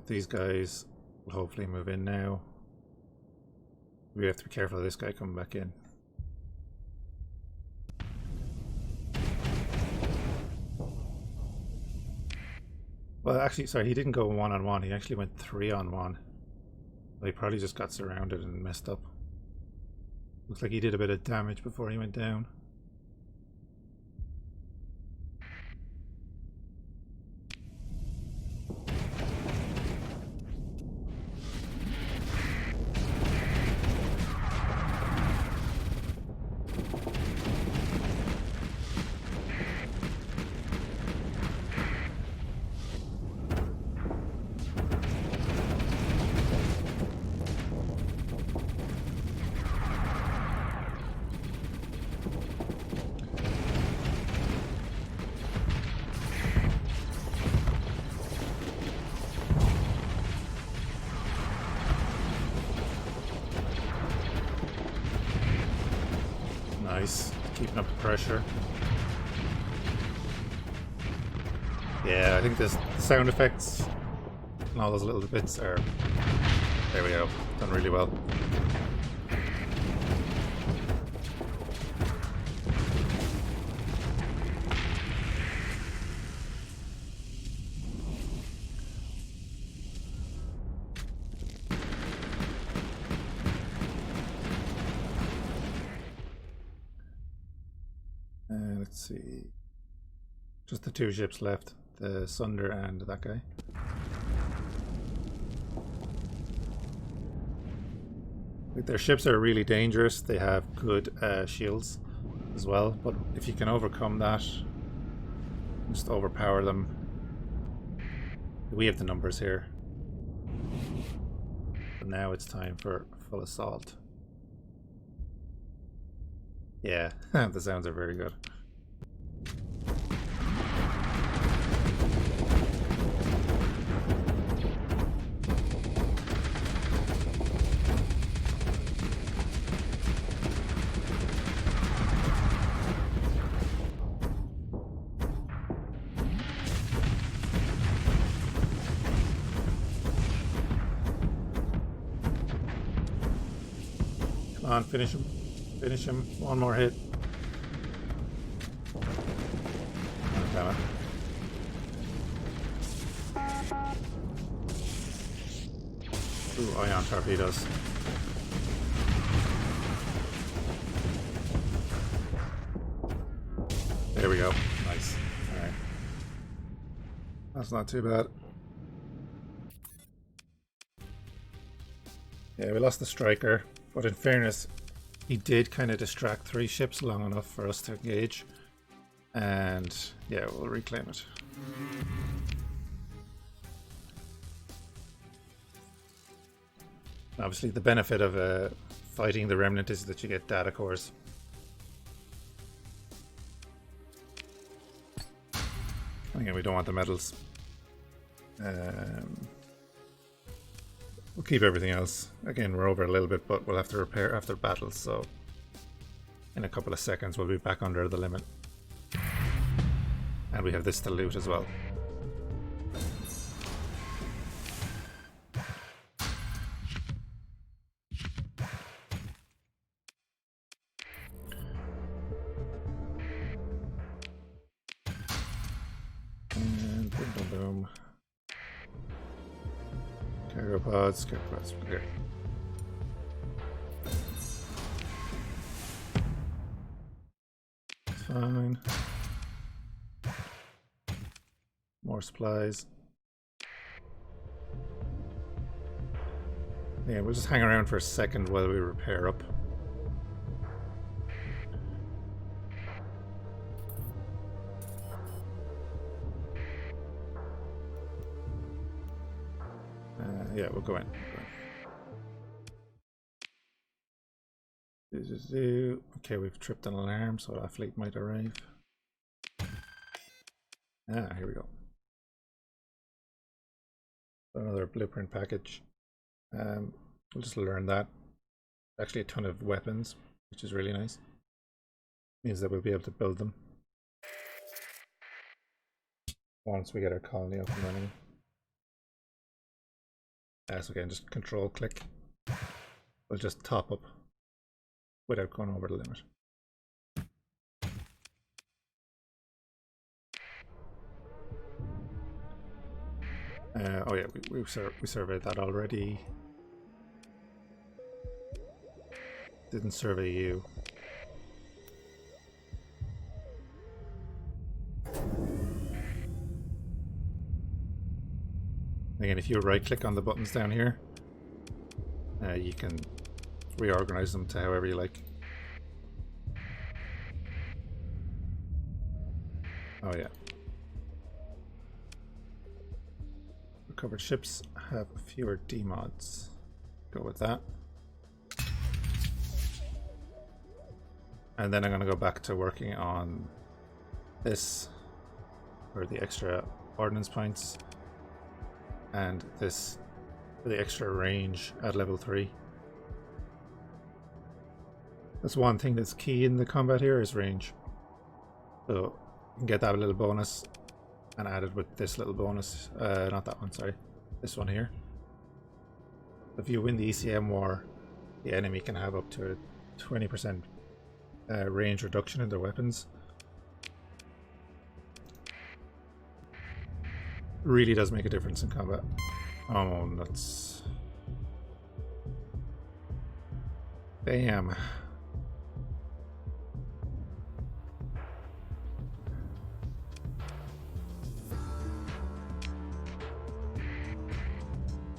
These guys will hopefully move in now. We have to be careful of this guy coming back in. Well, actually, sorry, he didn't go one-on-one. He actually went 3-on-1. Well, he probably just got surrounded and messed up. Looks like he did a bit of damage before he went down. Nice, keeping up the pressure. Yeah, I think the sound effects and all those little bits are... There we go, done really well. Let's see. Just the two ships left, the Sunder and that guy. Their ships are really dangerous. They have good shields as well, but if you can overcome that, just overpower them. We have the numbers here. But now it's time for full assault. Yeah, the sounds are very good. Come on, finish him. Finish him. One more hit. Oh, damn it. Ooh, ion torpedoes. There we go. Nice. Alright. That's not too bad. Yeah, we lost the striker, but in fairness, he did kind of distract three ships long enough for us to engage. And yeah, we'll reclaim it. Obviously, the benefit of fighting the Remnant is that you get data cores. Again, we don't want the medals. We'll keep everything else. Again, we're over a little bit, but we'll have to repair after battles, so in a couple of seconds we'll be back under the limit. And we have this to loot as well. And boom, boom, boom. Cargo pods, okay. fine. More supplies. Yeah, we'll just hang around for a second while we repair up. Yeah, we'll go in. Okay, we've tripped an alarm, so our fleet might arrive. Ah, here we go. Another blueprint package. We'll just learn that. Actually a ton of weapons, which is really nice. Means that we'll be able to build them once we get our colony up and running. So again, just control click. We'll just top up without going over the limit. Oh yeah, we surveyed that already. Didn't survey you. Again, if you right click on the buttons down here, you can reorganize them to however you like. Oh yeah. Recovered ships have fewer demods. Go with that. And then I'm going to go back to working on this for the extra ordnance points, and this for the extra range at level 3. That's one thing that's key in the combat here is range. So you can get that little bonus and add it with this little bonus. Not that one, sorry. This one here. If you win the ECM war, the enemy can have up to a 20% range reduction in their weapons. Really does make a difference in combat. Oh, nuts. Damn.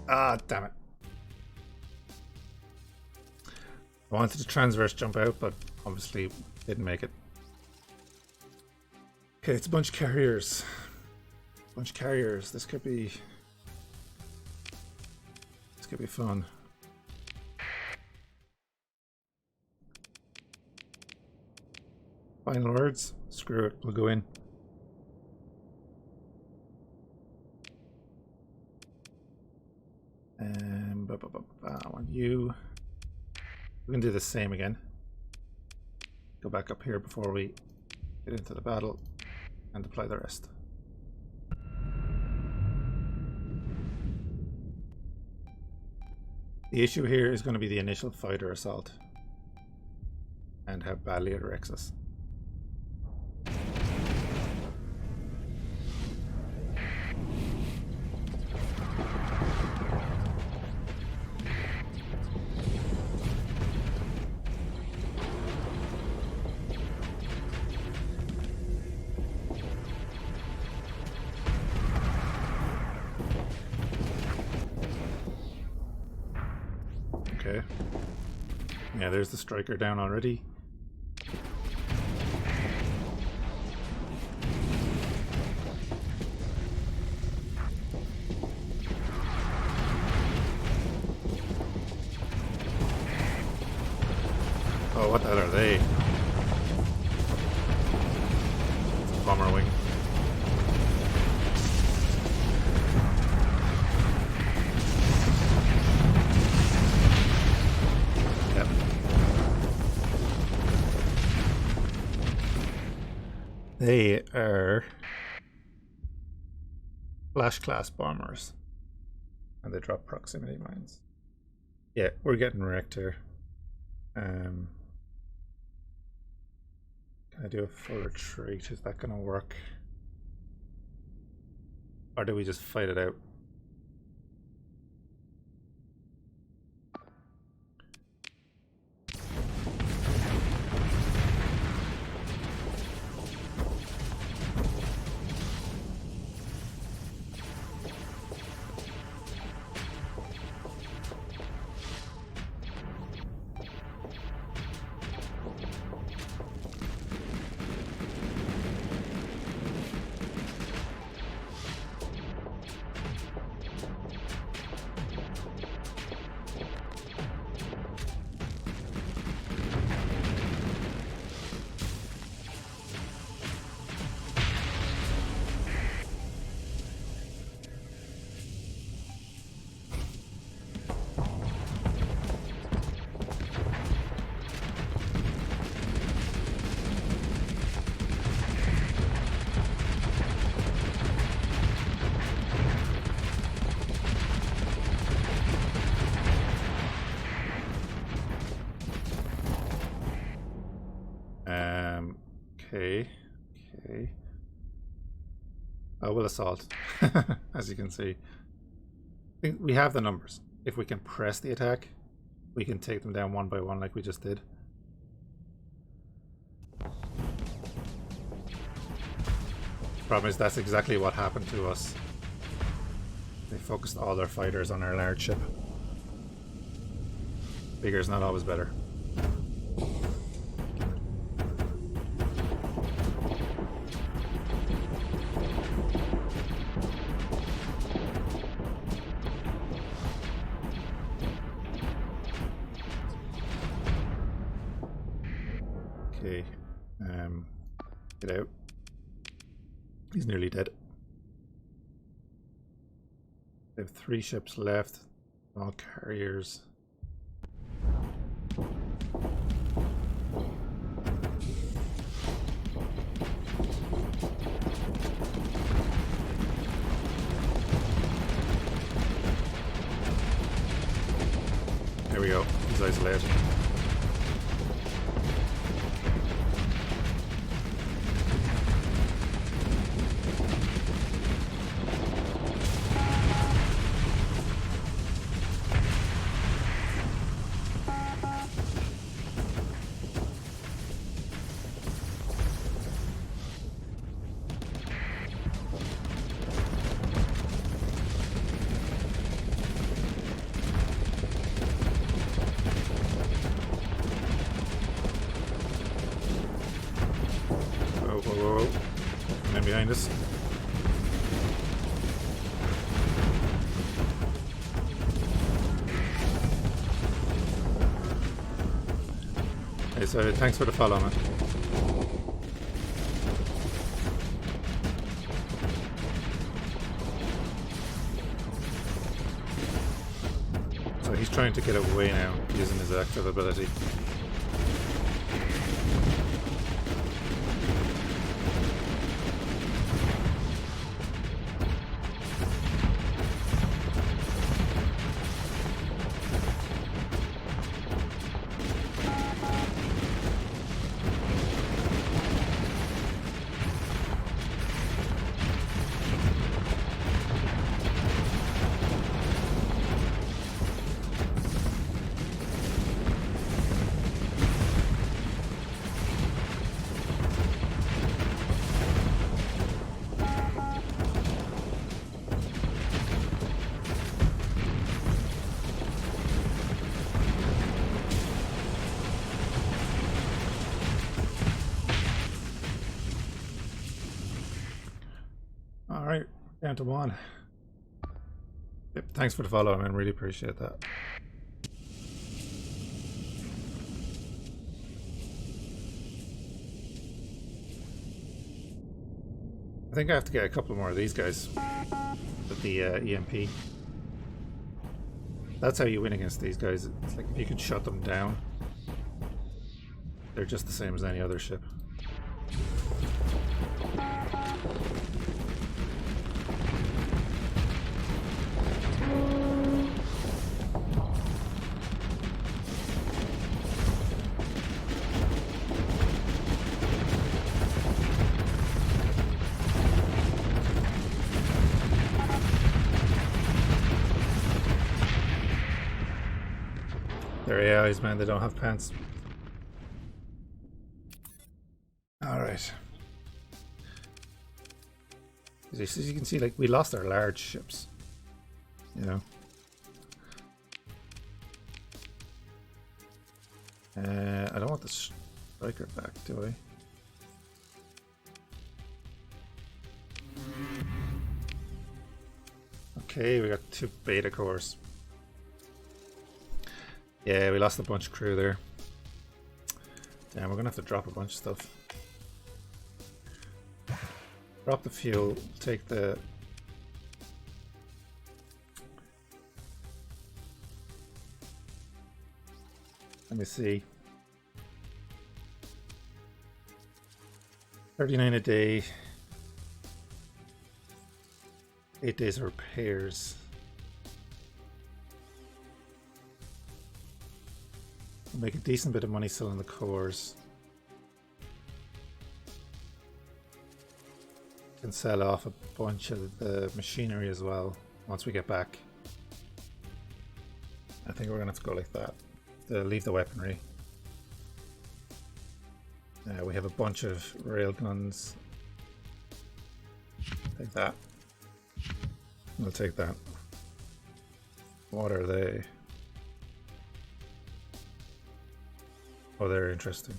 Ah, damn it. I wanted to transverse jump out, but obviously didn't make it. Okay, it's a bunch of carriers. Bunch of carriers. This could be fun. Final words? Screw it, we'll go in. I want you. We can do the same again. Go back up here before we get into the battle and deploy the rest. The issue here is going to be the initial fighter assault and how badly it wrecks us. Okay. Yeah, there's the striker down already. Oh, what the hell are they? It's a bomber wing. Yep. They are Flash class bombers. And they drop proximity mines. Yeah, we're getting wrecked here. Can I do a full retreat? Is that gonna work? Or do we just fight it out? Okay. Okay. Oh, we'll assault. As you can see. I think we have the numbers. If we can press the attack, we can take them down one by one like we just did. Problem is, that's exactly what happened to us. They focused all their fighters on our large ship. Bigger is not always better. Okay, get out. He's nearly dead. They have 3 ships left, all carriers. There we go, he's isolated. Whoa. Man behind us. Hey, so thanks for the follow, man. So he's trying to get away now using his active ability. Alright, down to 1. Yep, thanks for the follow, man. Really appreciate that. I think I have to get a couple more of these guys with the EMP. That's how you win against these guys. It's like if you can shut them down, they're just the same as any other ship. They're AIs, man. They don't have pants. Alright. As you can see, like, we lost our large ships. You know? I don't want the striker back, do I? Okay, we got 2 beta cores. Yeah, we lost a bunch of crew there. Damn, we're gonna have to drop a bunch of stuff. Drop the fuel, take the... Let me see. 39 a day. 8 days of repairs. We'll make a decent bit of money selling the cores. can sell off a bunch of the machinery as well once we get back. I think we're gonna have to go like that. Leave the weaponry. We have a bunch of railguns. Take that. We'll take that. What are they? Oh, they're interesting.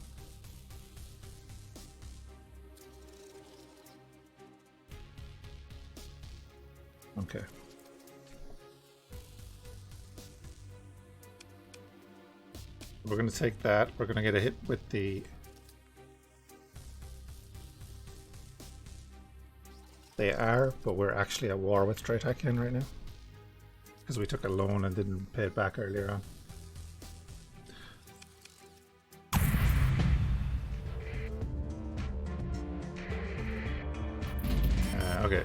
Okay. We're going to take that. We're going to get a hit with the... They are, but we're actually at war with Tritakian right now. Because we took a loan and didn't pay it back earlier on. Okay.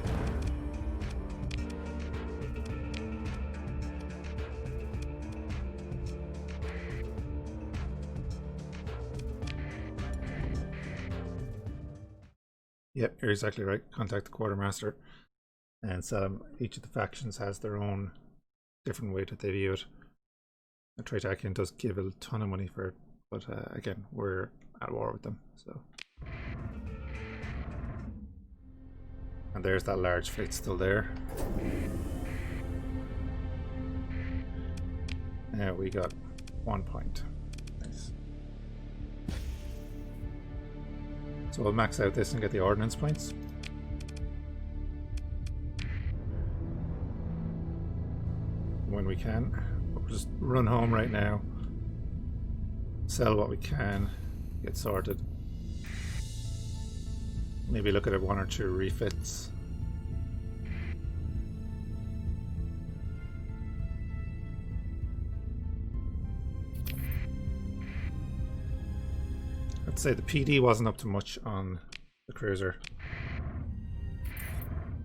Yep, you're exactly right. Contact the quartermaster and each of the factions has their own different way that they view it. The Tritakian does give a ton of money for it, but again, we're at war with them. So, and there's that large fleet still there. Now we got 1 point. Nice. So we'll max out this and get the ordnance points. When we can. We'll just run home right now. Sell what we can. Get sorted. Maybe look at 1 or 2 refits. I'd say the PD wasn't up to much on the cruiser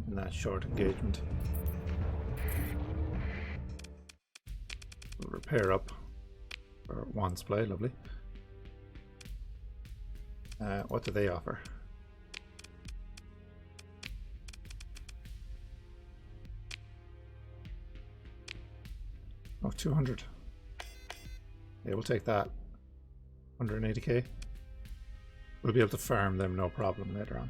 in that short engagement. We'll repair up for 1 supply, lovely. What do they offer? Oh, 200. Yeah, we'll take that. 180k. We'll be able to farm them no problem later on.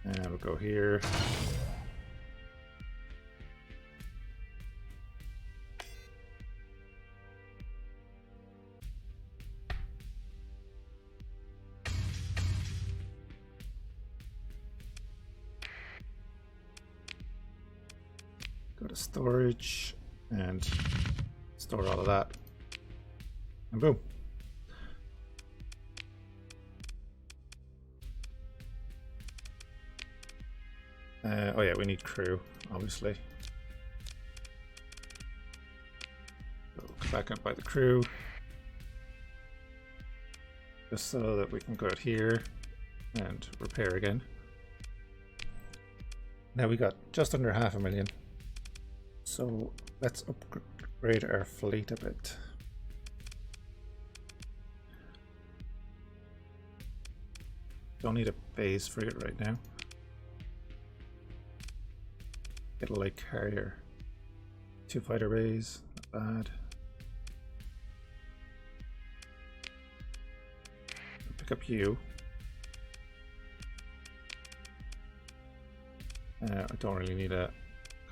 And we'll go here. Go to storage and store all of that. And boom. Oh yeah, we need crew, obviously. So come back up by the crew. Just so that we can go out here and repair again. Now we got just under 500,000. So let's upgrade our fleet a bit. Don't need a base frigate right now. Get a light carrier. 2 fighter bays, not bad. Pick up you. I don't really need a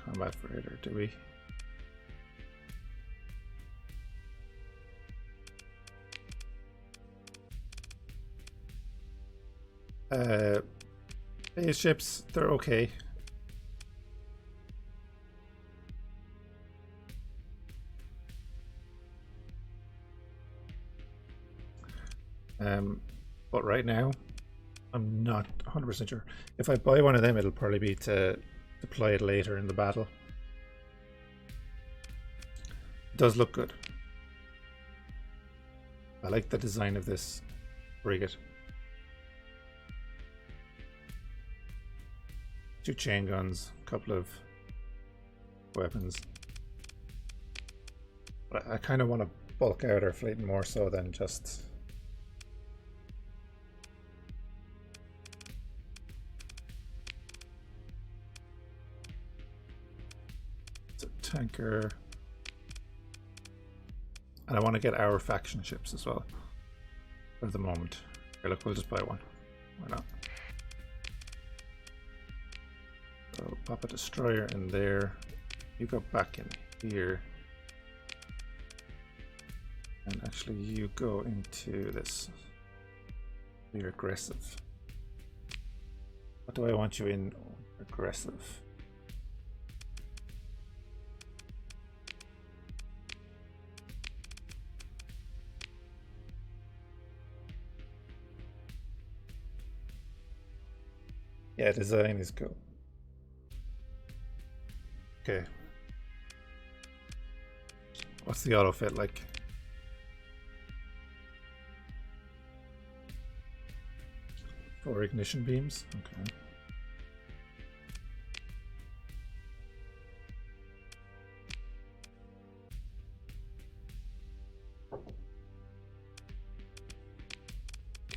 combat freighter, do we? Base ships, they're okay. But right now, I'm not 100% sure. If I buy one of them, it'll probably be to deploy it later in the battle. It does look good. I like the design of this frigate. 2 chain guns, a couple of weapons. But I kind of want to bulk out our fleet more so than just tanker. And I want to get our faction ships as well. For the moment. Okay, look, we'll just buy one. Why not? So pop a destroyer in there. You go back in here. And actually you go into this. You're aggressive. What do I want you in? Aggressive. Yeah, design is good. Okay. What's the auto fit like? For ignition beams? Okay.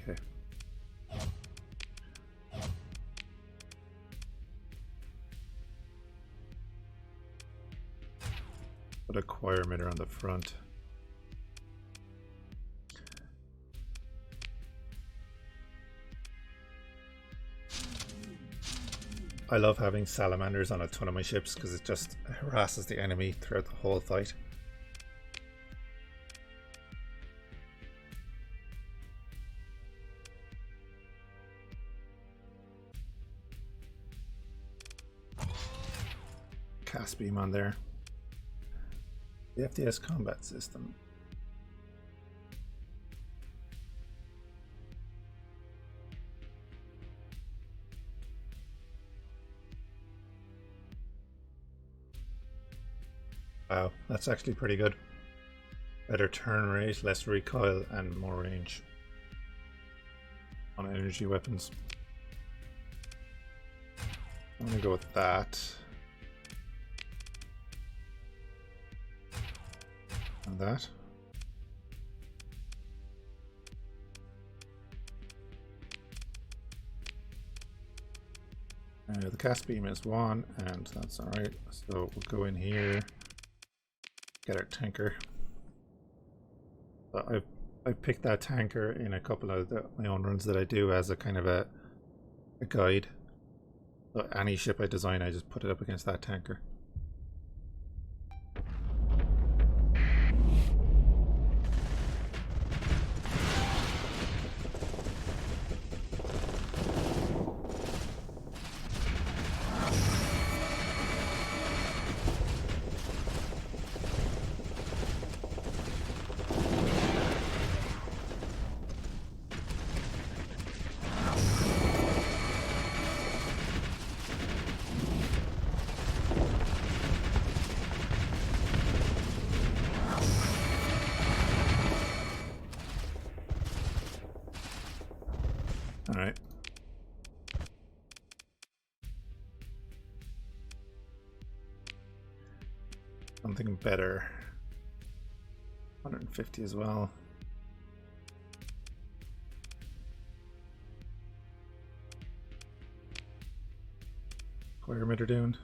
Okay. Put a choir emitter on the front. I love having salamanders on a ton of my ships because it just harasses the enemy throughout the whole fight. Cast beam on there. The FDS combat system. Wow, that's actually pretty good. Better turn rate, less recoil, and more range on energy weapons. I'm gonna go with that. And that. The cast beam is 1, and that's alright. So we'll go in here. Get our tanker. So I picked that tanker in a couple of my own runs that I do as a kind of a guide. So any ship I design, I just put it up against that tanker. Alright. Something better. 150 as well. Choir emitter doing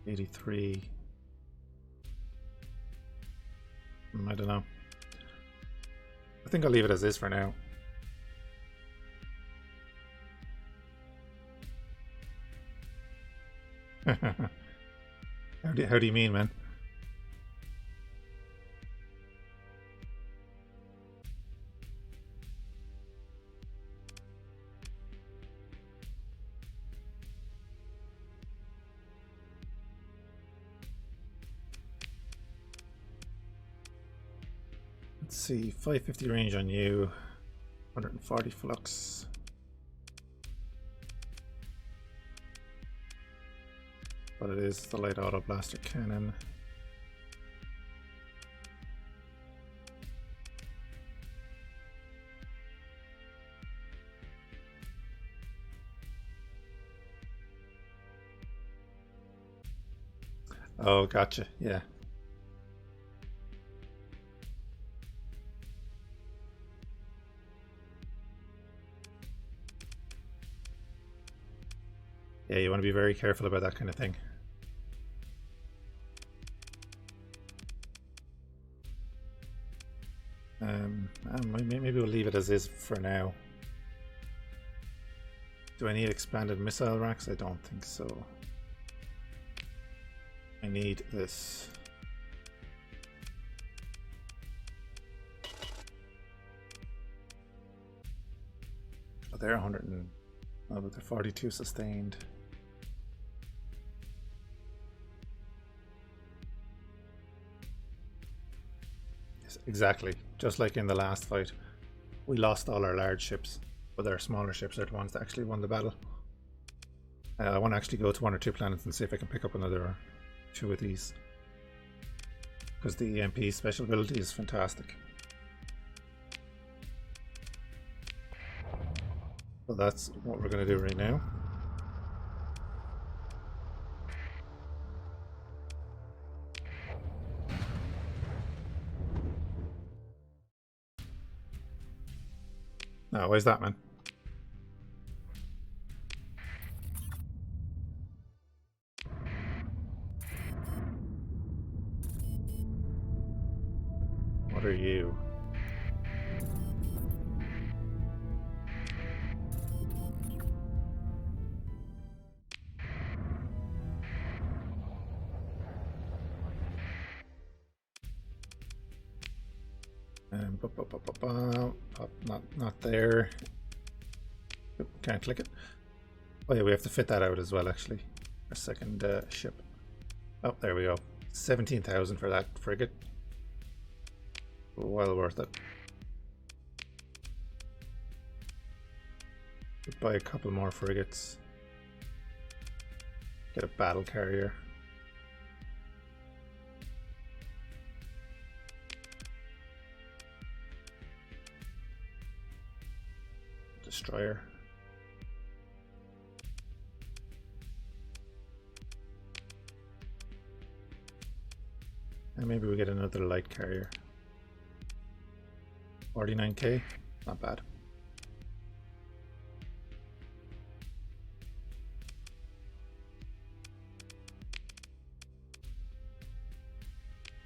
83. I don't know. I think I'll leave it as is for now. How do you mean, man? Let's see, 550 range on you, 140 flux. But it is the light auto blaster cannon. Oh, gotcha. Yeah. Yeah, you want to be very careful about that kind of thing. is for now. Do I need expanded missile racks? I don't think so. I need this. Oh, they're 100 and... oh, but they're 42 sustained. Yes, exactly. Just like in the last fight. We lost all our large ships, but our smaller ships are the ones that actually won the battle. I want to actually go to 1 or 2 planets and see if I can pick up another 2 of these. Because the EMP special ability is fantastic. So that's what we're going to do right now. Now, where's that, man? What are you? Not there. Oop, can't click it. Oh yeah, we have to fit that out as well, actually. Our second ship. Oh, there we go. 17,000 for that frigate. Well worth it. We'll buy a couple more frigates. Get a battle carrier. Destroyer. And maybe we get another light carrier. 49k, not bad.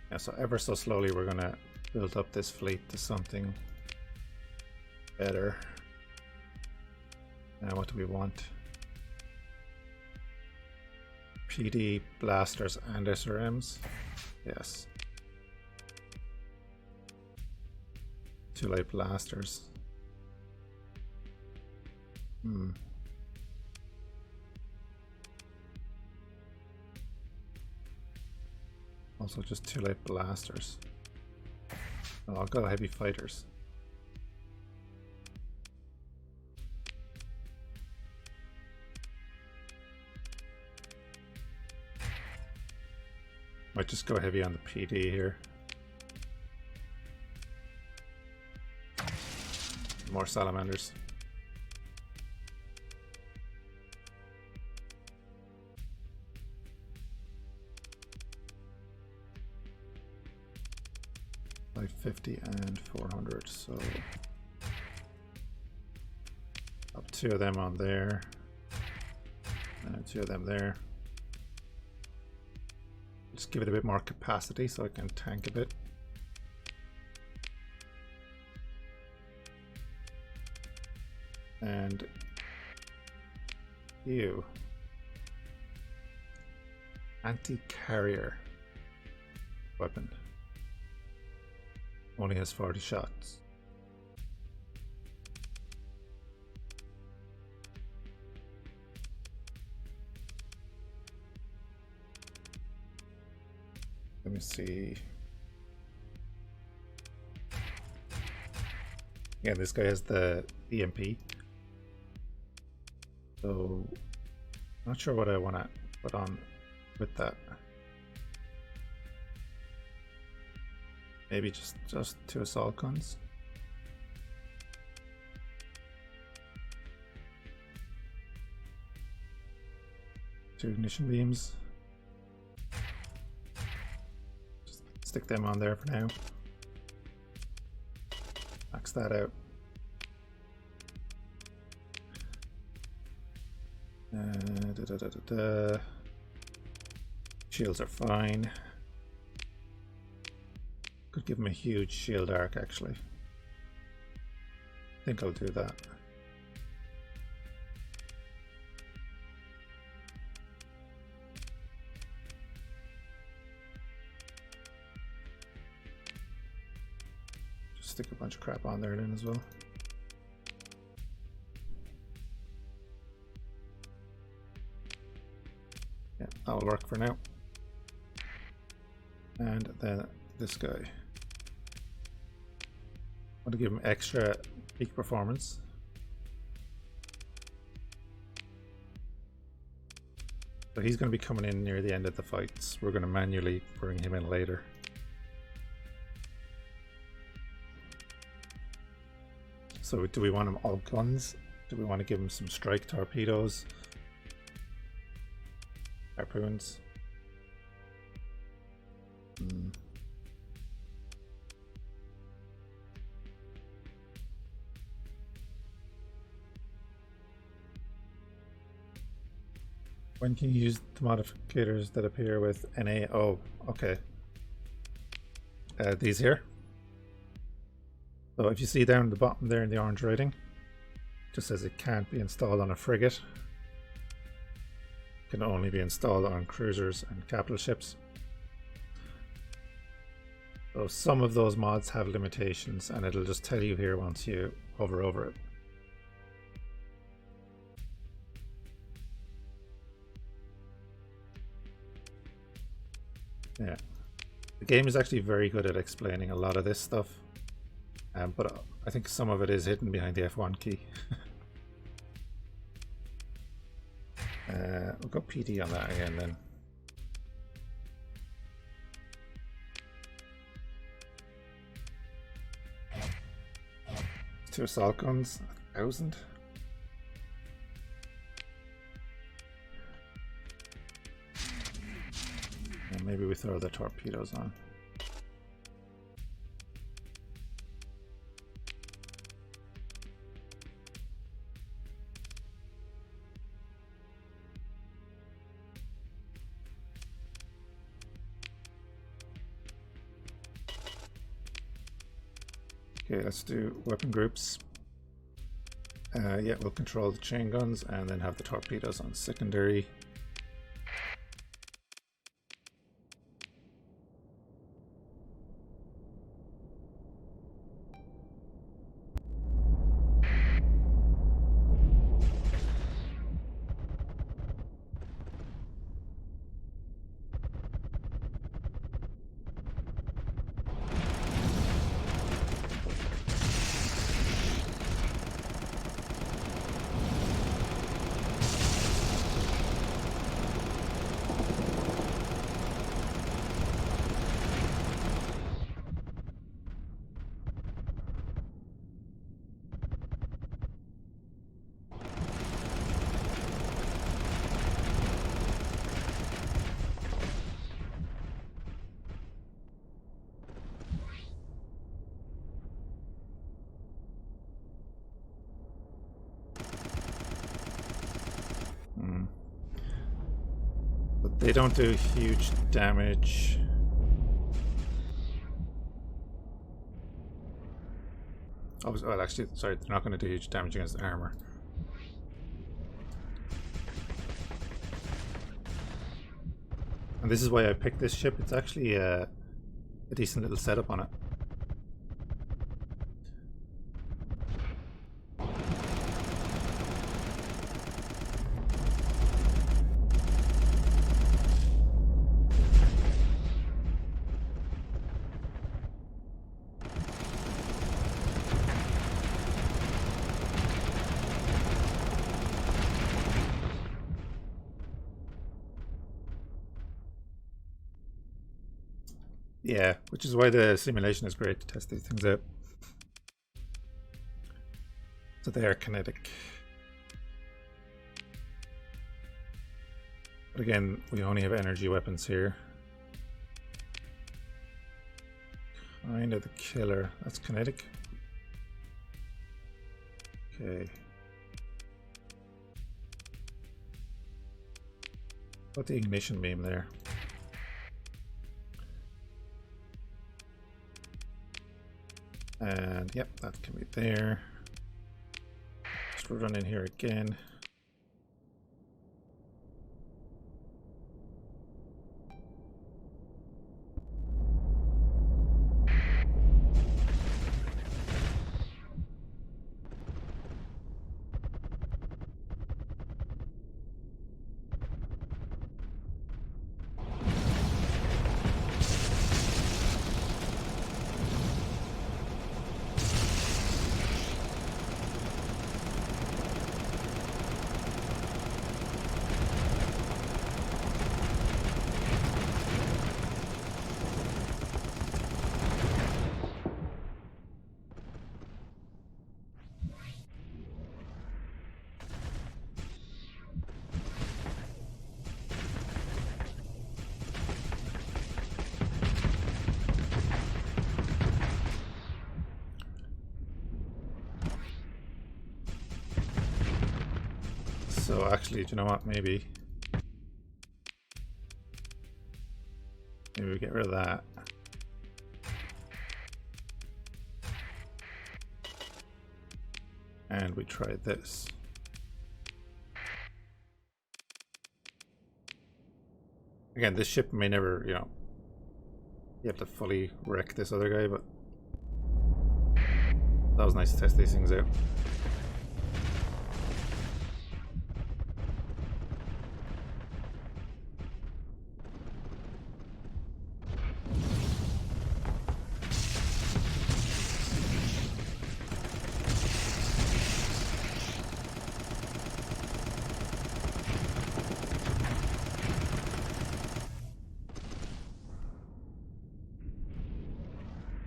Yeah, so ever so slowly we're gonna build up this fleet to something better. Now what do we want? PD, blasters and SRMs. Yes. 2 light blasters. Also just 2 light blasters. Oh, I'll go heavy fighters. Might just go heavy on the PD here. More salamanders. Like 50 and 400, so up 2 of them on there, and 2 of them there. Just give it a bit more capacity so I can tank a bit. And you, anti-carrier weapon, only has 40 shots. Let me see. Yeah, this guy has the EMP. So, not sure what I want to put on with that. Maybe just 2 assault guns. 2 ignition beams. Just stick them on there for now. Max that out. Shields are fine. Could give him a huge shield arc actually. think I'll do that. Just stick a bunch of crap on there then as well. Yeah, that'll work for now. And then this guy. I want to give him extra peak performance. So he's going to be coming in near the end of the fights. We're going to manually bring him in later. So do we want him all guns? Do we want to give him some strike torpedoes? Harpoons? When can you use the modifiers that appear with NA? Oh, okay. These here. So if you see down the bottom there in the orange writing, it just says it can't be installed on a frigate. It can only be installed on cruisers and capital ships. So some of those mods have limitations, and it'll just tell you here once you hover over it. Yeah, the game is actually very good at explaining a lot of this stuff, but I think some of it is hidden behind the F1 key. We'll go PD on that again then. Two assault guns, 1,000. And maybe we throw the torpedoes on. Okay, let's do weapon groups. Yeah, we'll control the chain guns and then have the torpedoes on secondary. But they don't do huge damage. Oh, well, actually, sorry, they're not going to do huge damage against the armor. And this is why I picked this ship. It's actually a decent little setup on it. Yeah, which is why the simulation is great to test these things out. So they are kinetic. But again, we only have energy weapons here. Kind of the killer. That's kinetic. Okay. Put the ignition beam there. And yep, that can be there. first we'll run in here again. So actually, do you know what? Maybe we get rid of that. And we try this. Again, this ship may never, you know, be able to fully wreck this other guy, but that was nice to test these things out.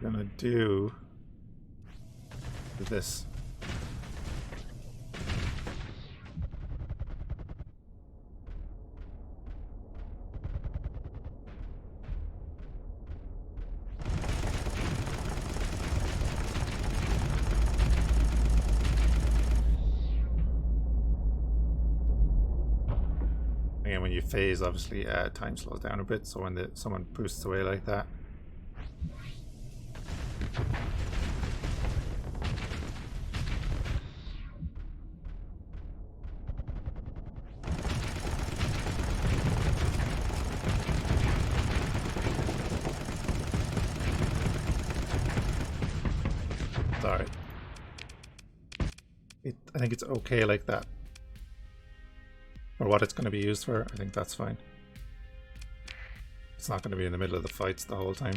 Gonna do this. Again, when you phase, obviously time slows down a bit, so when someone boosts away like that, sorry. I think it's okay like that. For what it's going to be used for, I think that's fine. It's not going to be in the middle of the fights the whole time.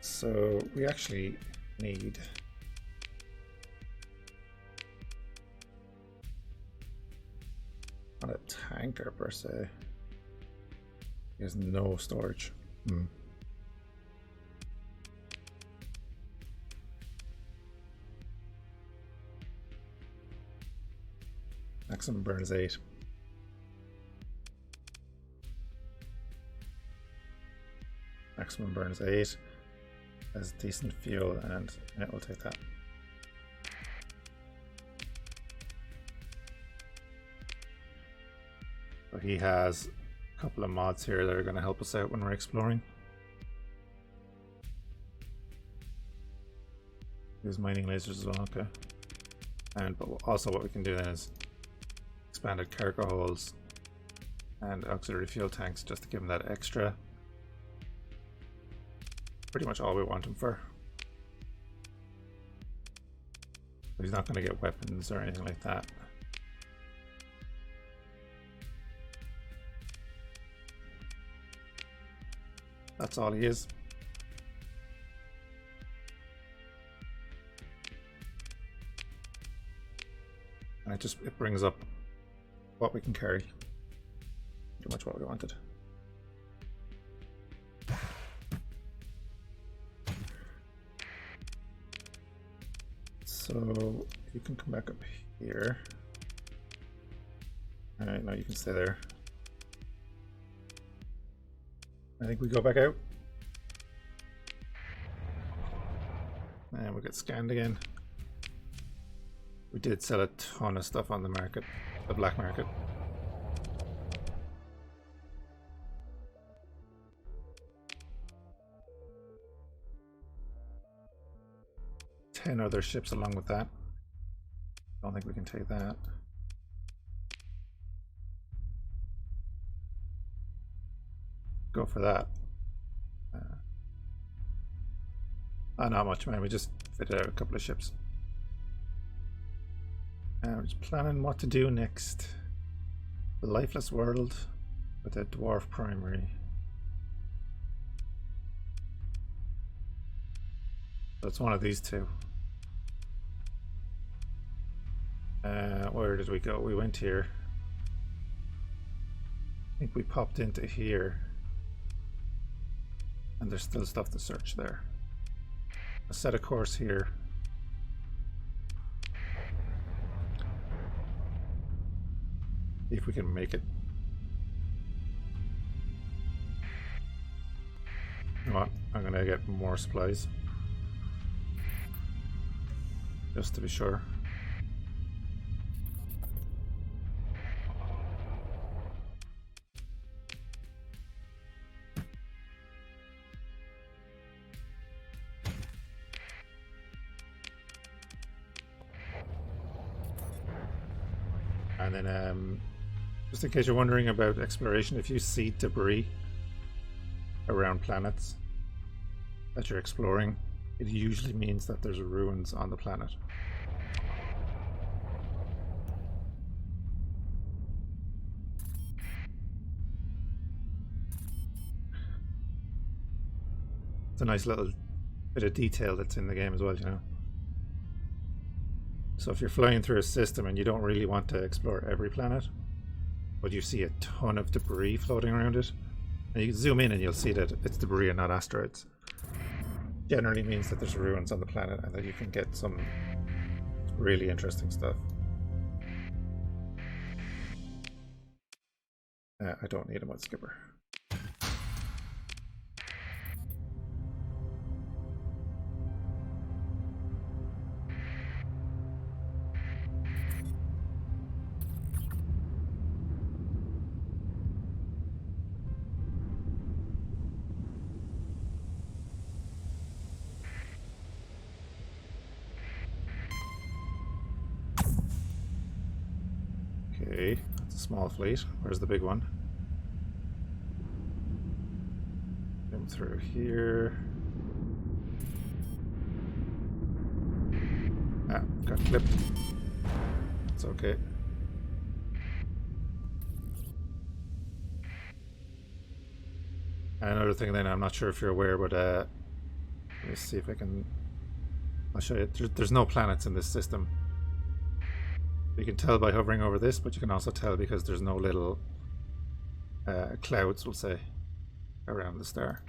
So we actually need not a tanker per se. He has no storage. Maximum burn is 8. Maximum burn is 8. Has decent fuel, and yeah, we'll take that. So he has a couple of mods here that are going to help us out when we're exploring. Use mining lasers as well, okay. And but also what we can do then is expanded cargo holds and auxiliary fuel tanks just to give him that extra. Pretty much all we want him for. But he's not going to get weapons or anything like that. That's all he is. And it brings up what we can carry. Pretty much what we wanted. So you can come back up here. Alright, now you can stay there. I think we go back out. And we'll get scanned again. We did sell a ton of stuff on the market, the black market. 10 other ships along with that. Don't think we can take that. Go for that. Not much, man. We just fitted out a couple of ships. We're just planning what to do next. The lifeless world with a dwarf primary. So it's one of these two. Where did we go? We went here. I think we popped into here. And there's still stuff to search there. Let's set a course here. See if we can make it. You know what? I'm gonna get more supplies. Just to be sure. And then, just in case you're wondering about exploration, if you see debris around planets that you're exploring, it usually means that there's ruins on the planet. It's a nice little bit of detail that's in the game as well, you know. So if you're flying through a system and you don't really want to explore every planet, but you see a ton of debris floating around it, and you can zoom in and you'll see that it's debris and not asteroids. Generally means that there's ruins on the planet and that you can get some really interesting stuff. I don't need a mud skipper. Okay, that's a small fleet. Where's the big one? Come through here. Ah, got clipped. It's okay. And another thing then, I'm not sure if you're aware, but let me see if I can... I'll show you. There's no planets in this system. You can tell by hovering over this, but you can also tell because there's no little clouds, we'll say, around the star,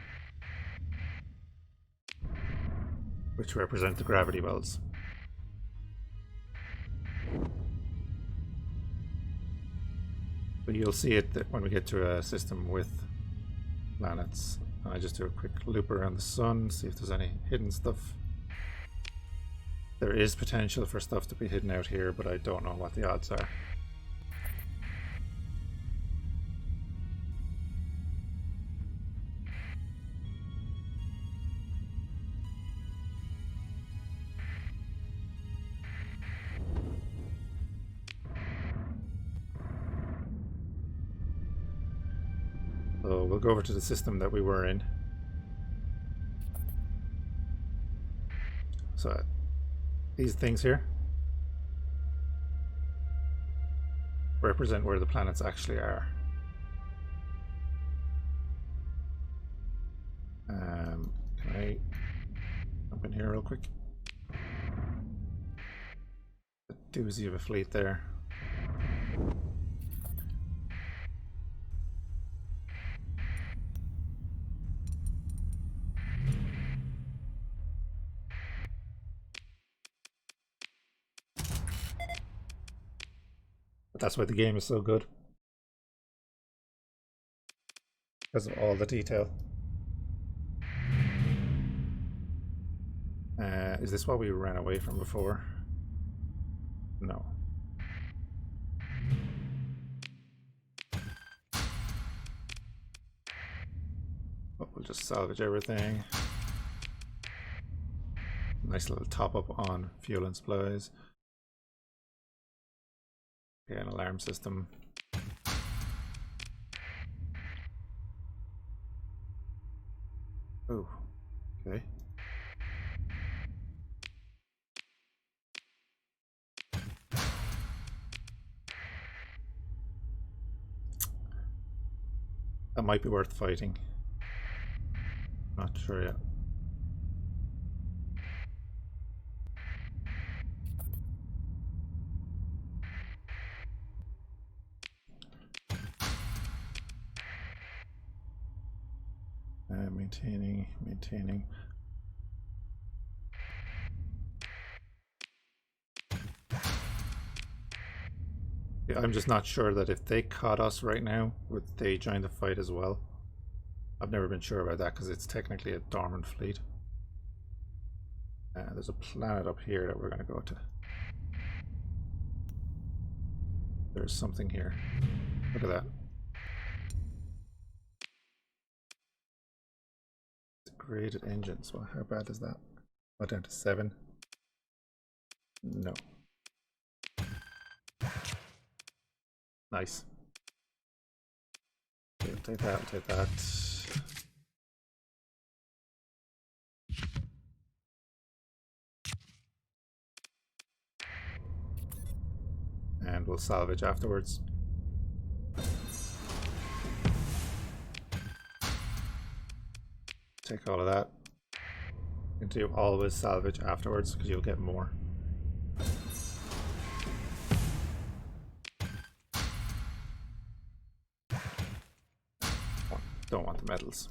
which represent the gravity wells. But you'll see it when we get to a system with planets. And I just do a quick loop around the sun, see if there's any hidden stuff. There is potential for stuff to be hidden out here, but I don't know what the odds are. So we'll go over to the system that we were in. So these things here represent where the planets actually are. Can I jump in here real quick? A doozy of a fleet there. But that's why the game is so good. Because of all the detail. Is this what we ran away from before? No. But we'll just salvage everything. Nice little top up on fuel and supplies. Okay, an alarm system. Oh, okay. That might be worth fighting. Not sure yet. Maintaining. Yeah, I'm just not sure that if they caught us right now, would they join the fight as well? I've never been sure about that because it's technically a dormant fleet. There's a planet up here that we're going to go to. There's something here. Look at that. Graded engines. Well, how bad is that? Oh, down to 7. No. Nice. Okay, we'll take that, we'll take that. And we'll salvage afterwards. Take all of that. You can do always salvage afterwards because you'll get more. Don't want the metals.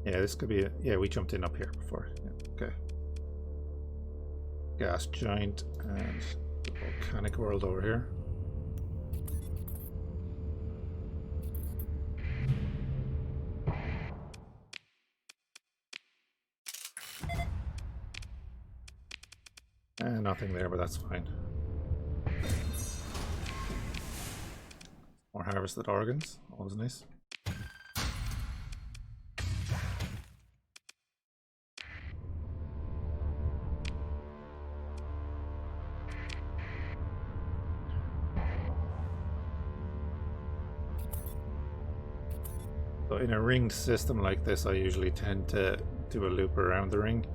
Yeah, this could be a, yeah, we jumped in up here before. Yeah, okay. Gas giant and the volcanic world over here. And nothing there, but that's fine. More harvested organs, always nice. So in a ringed system like this, I usually tend to do a loop around the ring.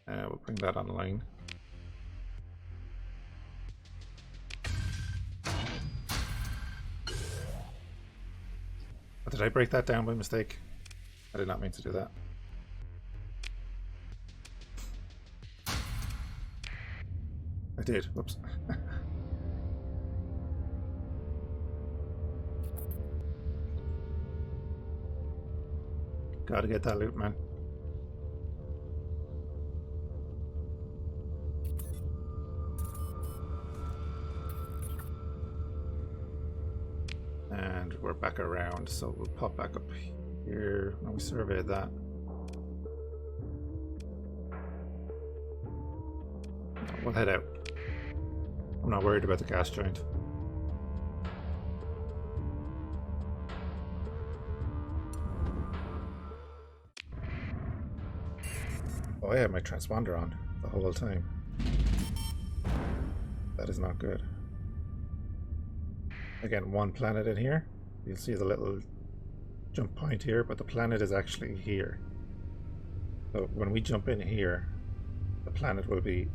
We'll bring that online. Did I break that down by mistake? I did not mean to do that. I did. Whoops. Gotta get that loot, man. And we're back around, so we'll pop back up here. Now we surveyed that. We'll head out. I'm not worried about the gas giant. Oh, I had my transponder on the whole time. That is not good. Again, one planet in here. You'll see the little jump point here, but the planet is actually here. So when we jump in here, the planet will be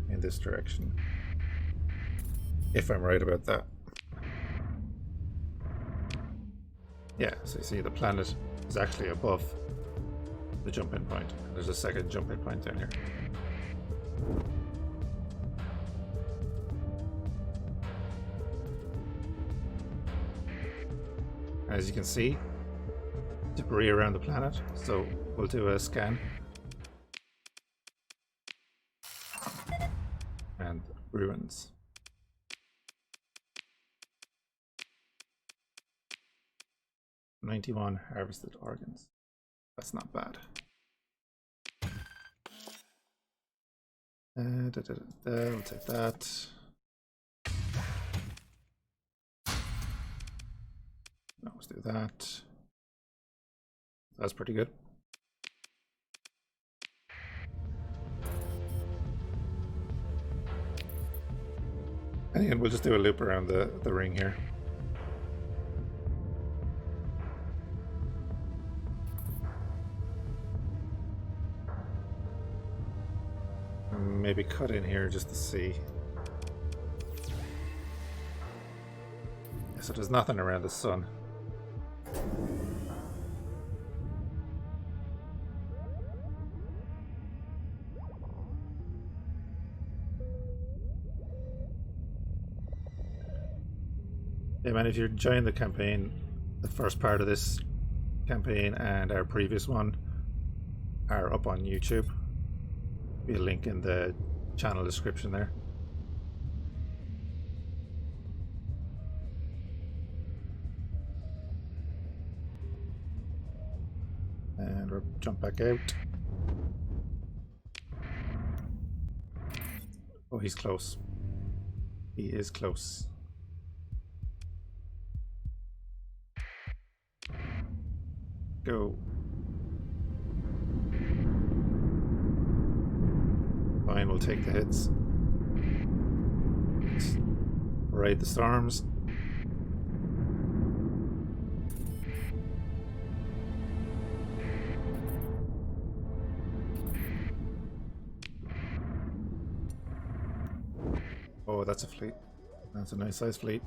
in this direction. If I'm right about that. Yeah, so you see the planet is actually above the jump-in point. There's a second jump-in point down here. As you can see, debris around the planet, so we'll do a scan. And ruins. "91 harvested organs." That's not bad. We'll take that. do that. That's pretty good. And again, we'll just do a loop around the ring here. And maybe cut in here just to see. So there's nothing around the sun. Yeah, man, if you're enjoying the campaign, the first part of this campaign and our previous one are up on YouTube. Be a link in the channel description there. And we'll jump back out. Oh, he's close. He is close. Go. Fine, we'll take the hits. Ride the storms. Oh, that's a fleet. That's a nice size fleet.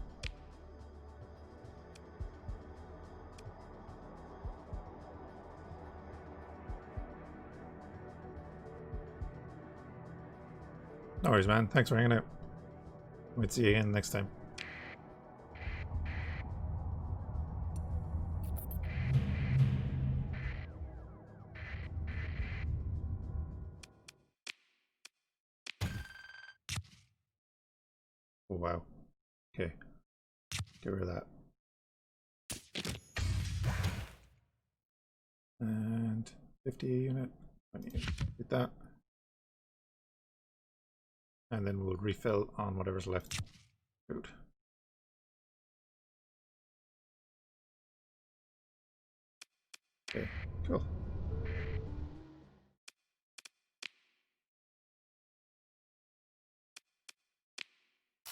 No worries, man. Thanks for hanging out. We'll see you again next time. Oh, wow. Okay. Get rid of that. And 50 unit. Get that. And then we'll refill on whatever's left. Good. Okay, cool.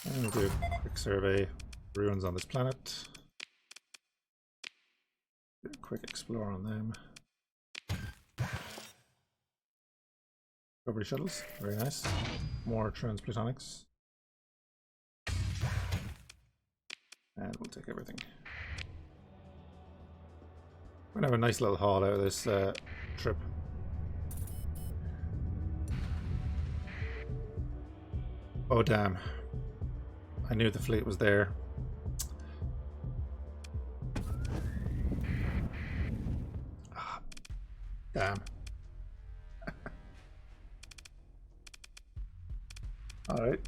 And we'll do a quick survey. Ruins on this planet. Do a quick explore on them. Recovery shuttles, very nice. More transplutonics. And we'll take everything. We're gonna have a nice little haul out of this trip. Oh damn. I knew the fleet was there. Ah, damn. Alright.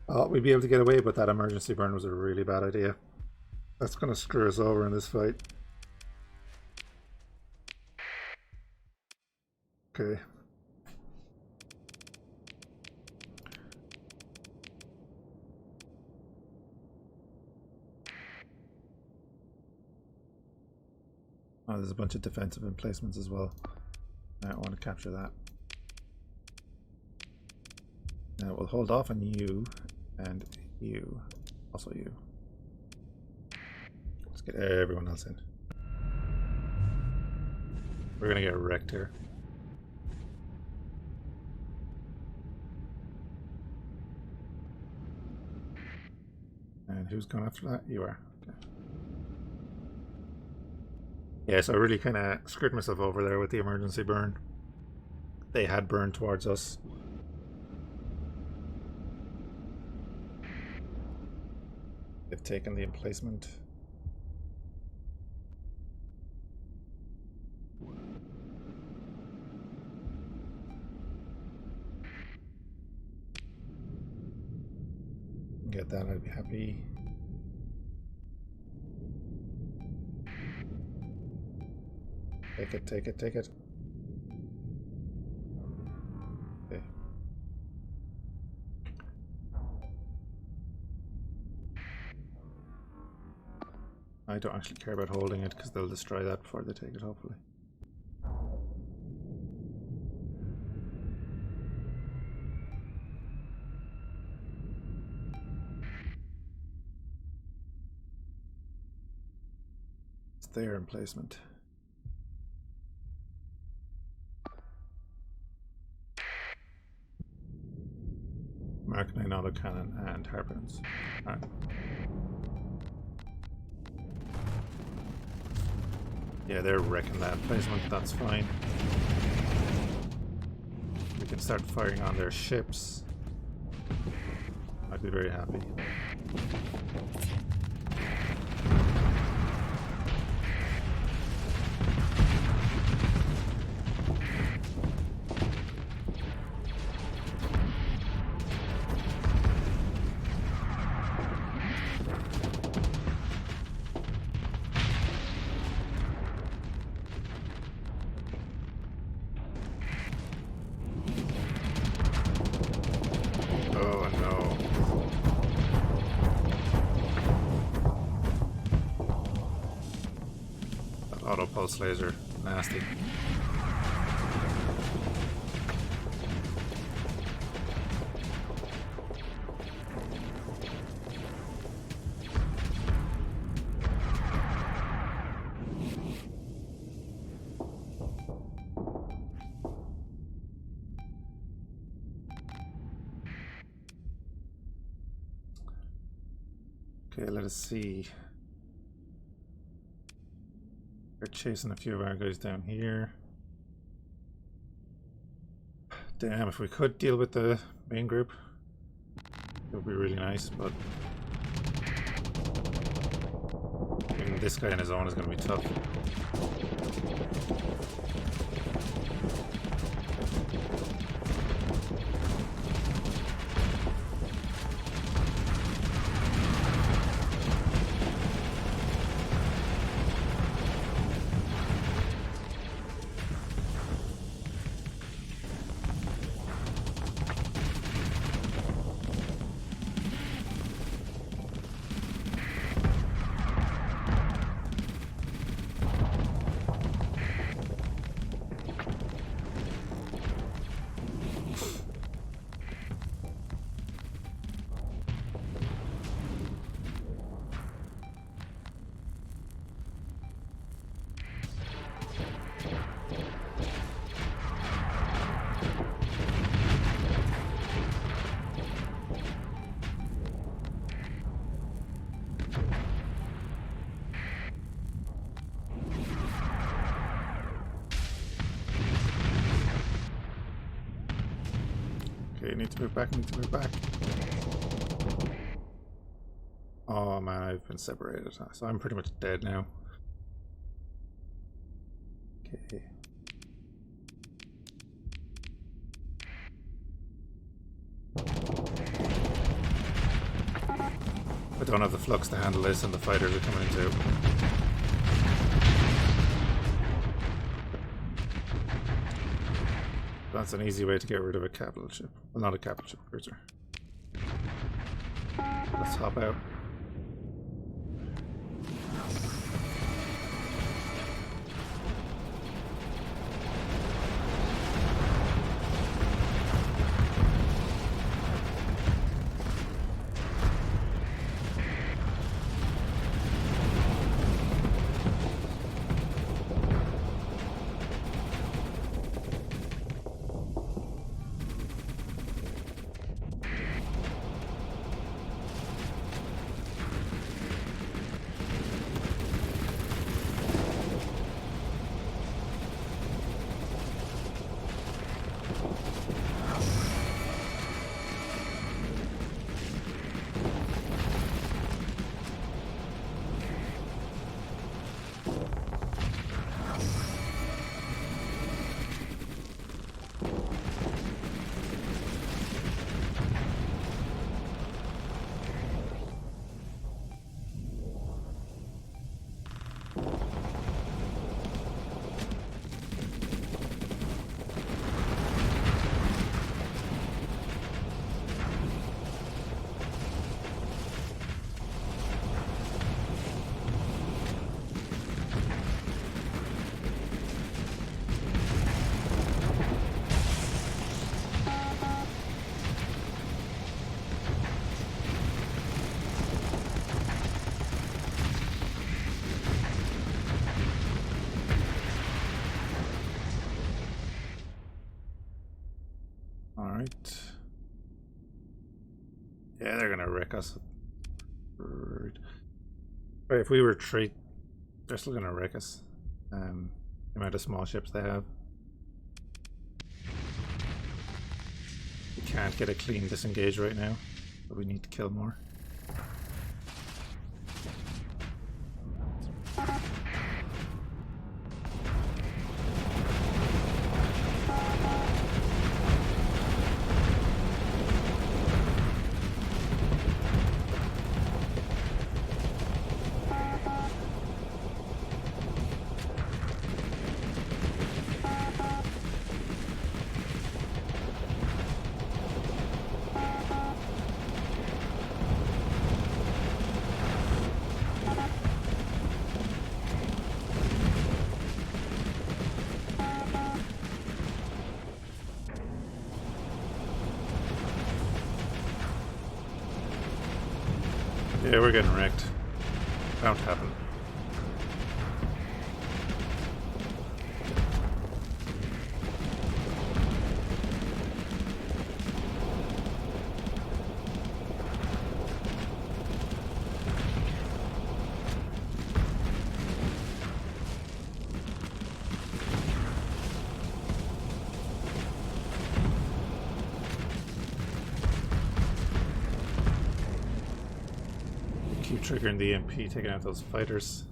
Oh, we'd be able to get away, but that emergency burn was a really bad idea. That's going to screw us over in this fight. Okay. Oh, there's a bunch of defensive emplacements as well. I want to capture that. Now we'll hold off on you and you. Also you. Let's get everyone else in. We're gonna get wrecked here. And who's going after that? You are. Okay. Yeah, so I really kind of screwed myself over there with the emergency burn. They had burned towards us. They've taken the emplacement. Get that, I'd be happy. Take it, take it, take it. I don't actually care about holding it because they'll destroy that before they take it, hopefully. It's their emplacement. Mark 9 autocannon and harpoons. Right. Yeah, they're wrecking that placement, that's fine. We can start firing on their ships. I'd be very happy. Auto pulse laser, nasty. Okay, let us see. They're chasing a few of our guys down here. Damn, if we could deal with the main group, it would be really nice, but even this guy on his own is going to be tough. Okay, need to move back, need to move back. Oh man, I've been separated, so I'm pretty much dead now. Okay. I don't have the flux to handle this, and the fighters are coming in too. That's an easy way to get rid of a capital ship. Well, not a capital ship, cruiser. Let's hop out. Alright. Yeah, they're gonna wreck us. Right, if we retreat, they're still gonna wreck us. The amount of small ships they have. We can't get a clean disengage right now, but we need to kill more. Yeah, we're getting wrecked. Bound to happen. Keep triggering the EMP, taking out those fighters.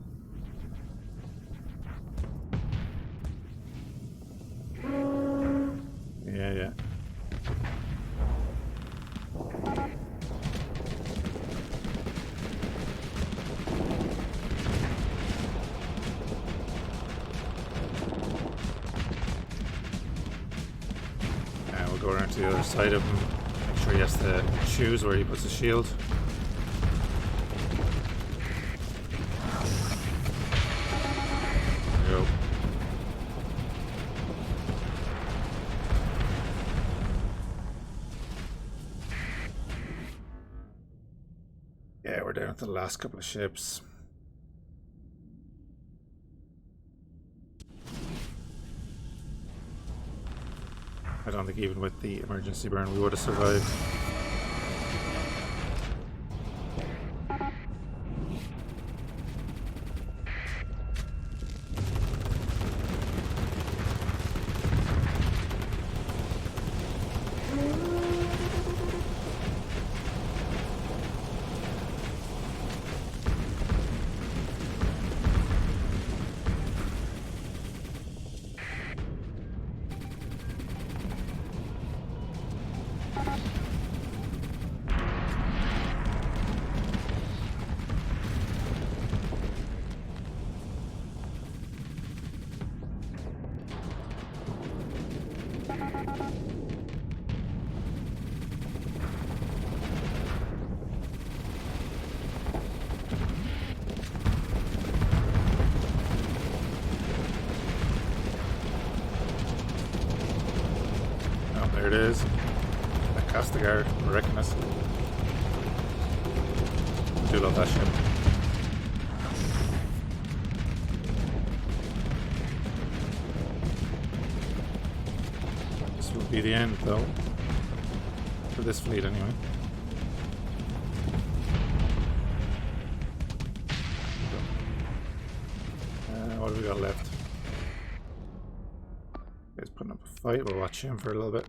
Yeah. And we'll go around to the other side of him. Make sure he has to choose where he puts his shield. Yeah, we're down to the last couple of ships. I don't think even with the emergency burn we would have survived. There it is. That Castigar wrecking us. I do love that ship. This will be the end, though. For this fleet, anyway. What have we got left? He's putting up a fight. We'll watch him for a little bit.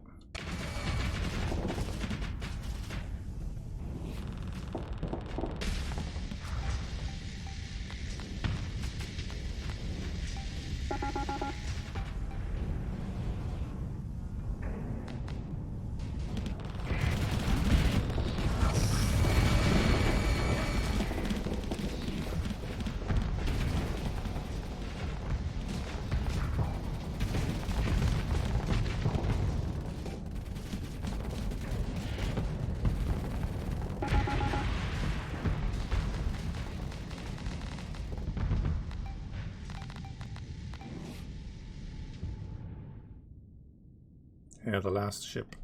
Yeah, the last ship.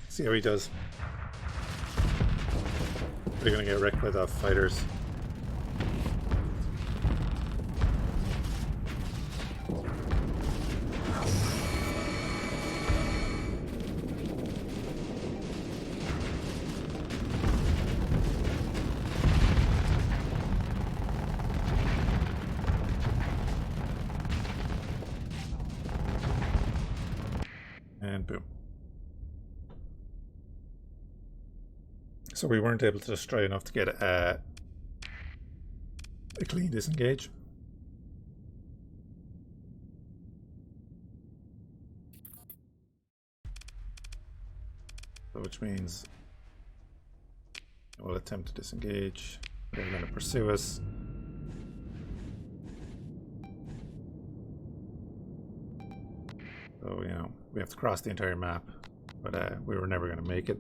See how he does. They're gonna get wrecked by the fighters. And boom. So we weren't able to destroy enough to get a clean disengage. So which means we'll attempt to disengage. They're going to pursue us. So, you know, we have to cross the entire map, but we were never going to make it.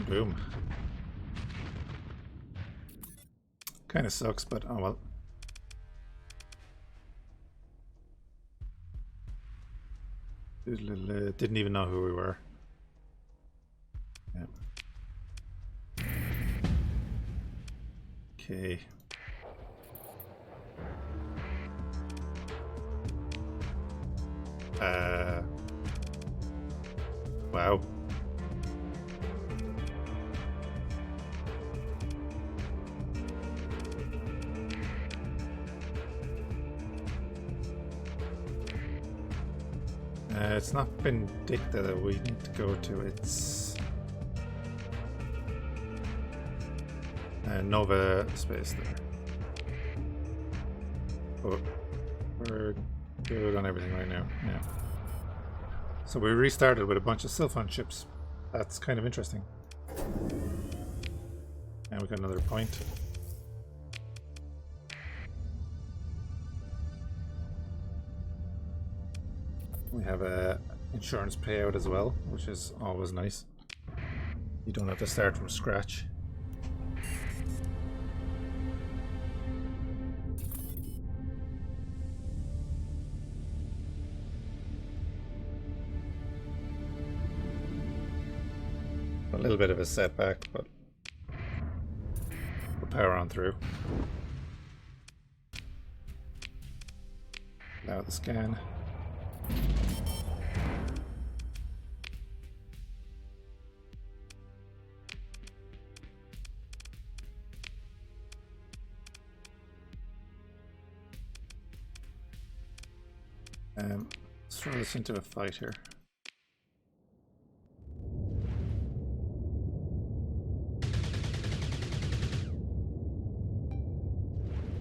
Boom. Kind of sucks, but oh well. Didn't even know who we were. Yeah. Okay. Wow. It's not Vindicta that we need to go to, it's Nova space there. But we're good on everything right now, yeah. So we restarted with a bunch of Sylphon ships. That's kind of interesting. And we got another point. We have a insurance payout as well, which is always nice. You don't have to start from scratch. A little bit of a setback, but we'll power on through. Now the scan. Let's throw this into a fight here.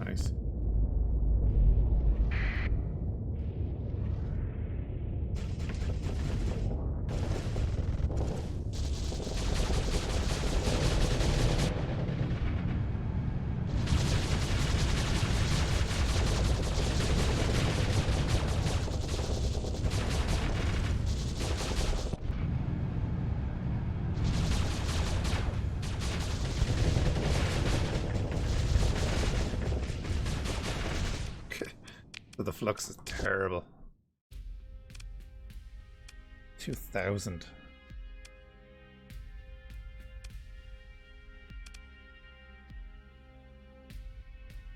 Nice. The flux is terrible. 2000.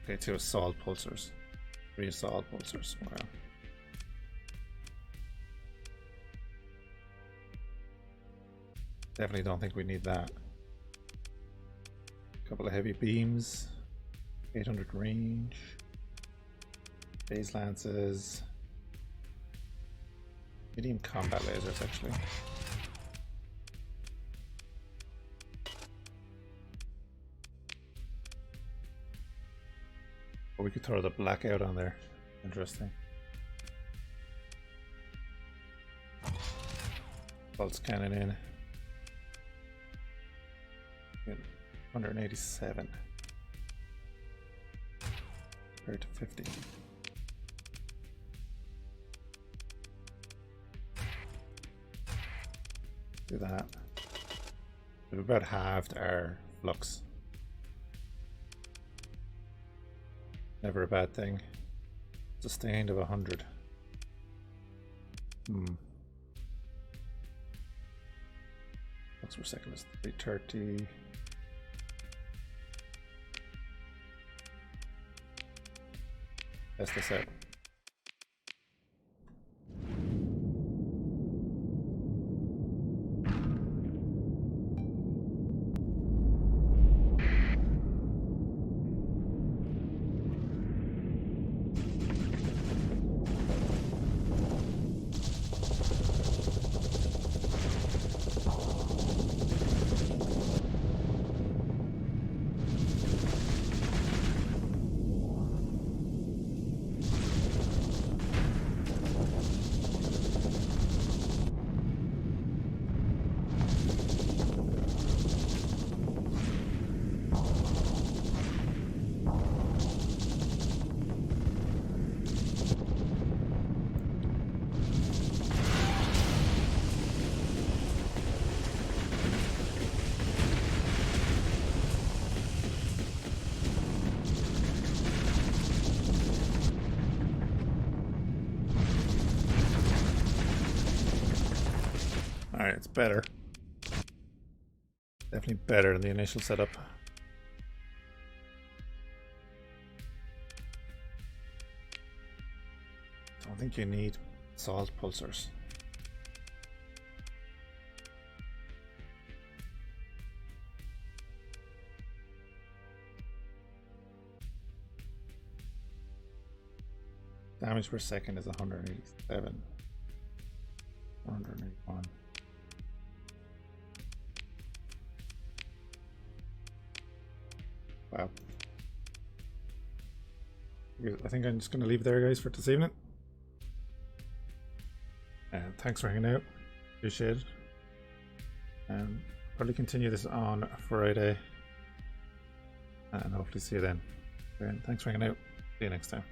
Okay, 2 assault pulsars. 3 assault pulsars. Wow. Definitely don't think we need that. Couple of heavy beams. 800 range. Phase lances. Medium combat lasers, actually. Or we could throw the blackout on there. Interesting. Pulse cannon in. 187. Compared to 50. Do that. We've about halved our flux. Never a bad thing. Sustained of 100. What's per second is 330. Test this out. Alright, it's better. Definitely better than the initial setup. Don't think you need salt pulsars. Damage per second is 187. 181. Wow. I think I'm just going to leave it there, guys, for this evening. And thanks for hanging out. Appreciate it. And probably continue this on Friday. And hopefully see you then. And thanks for hanging out. See you next time.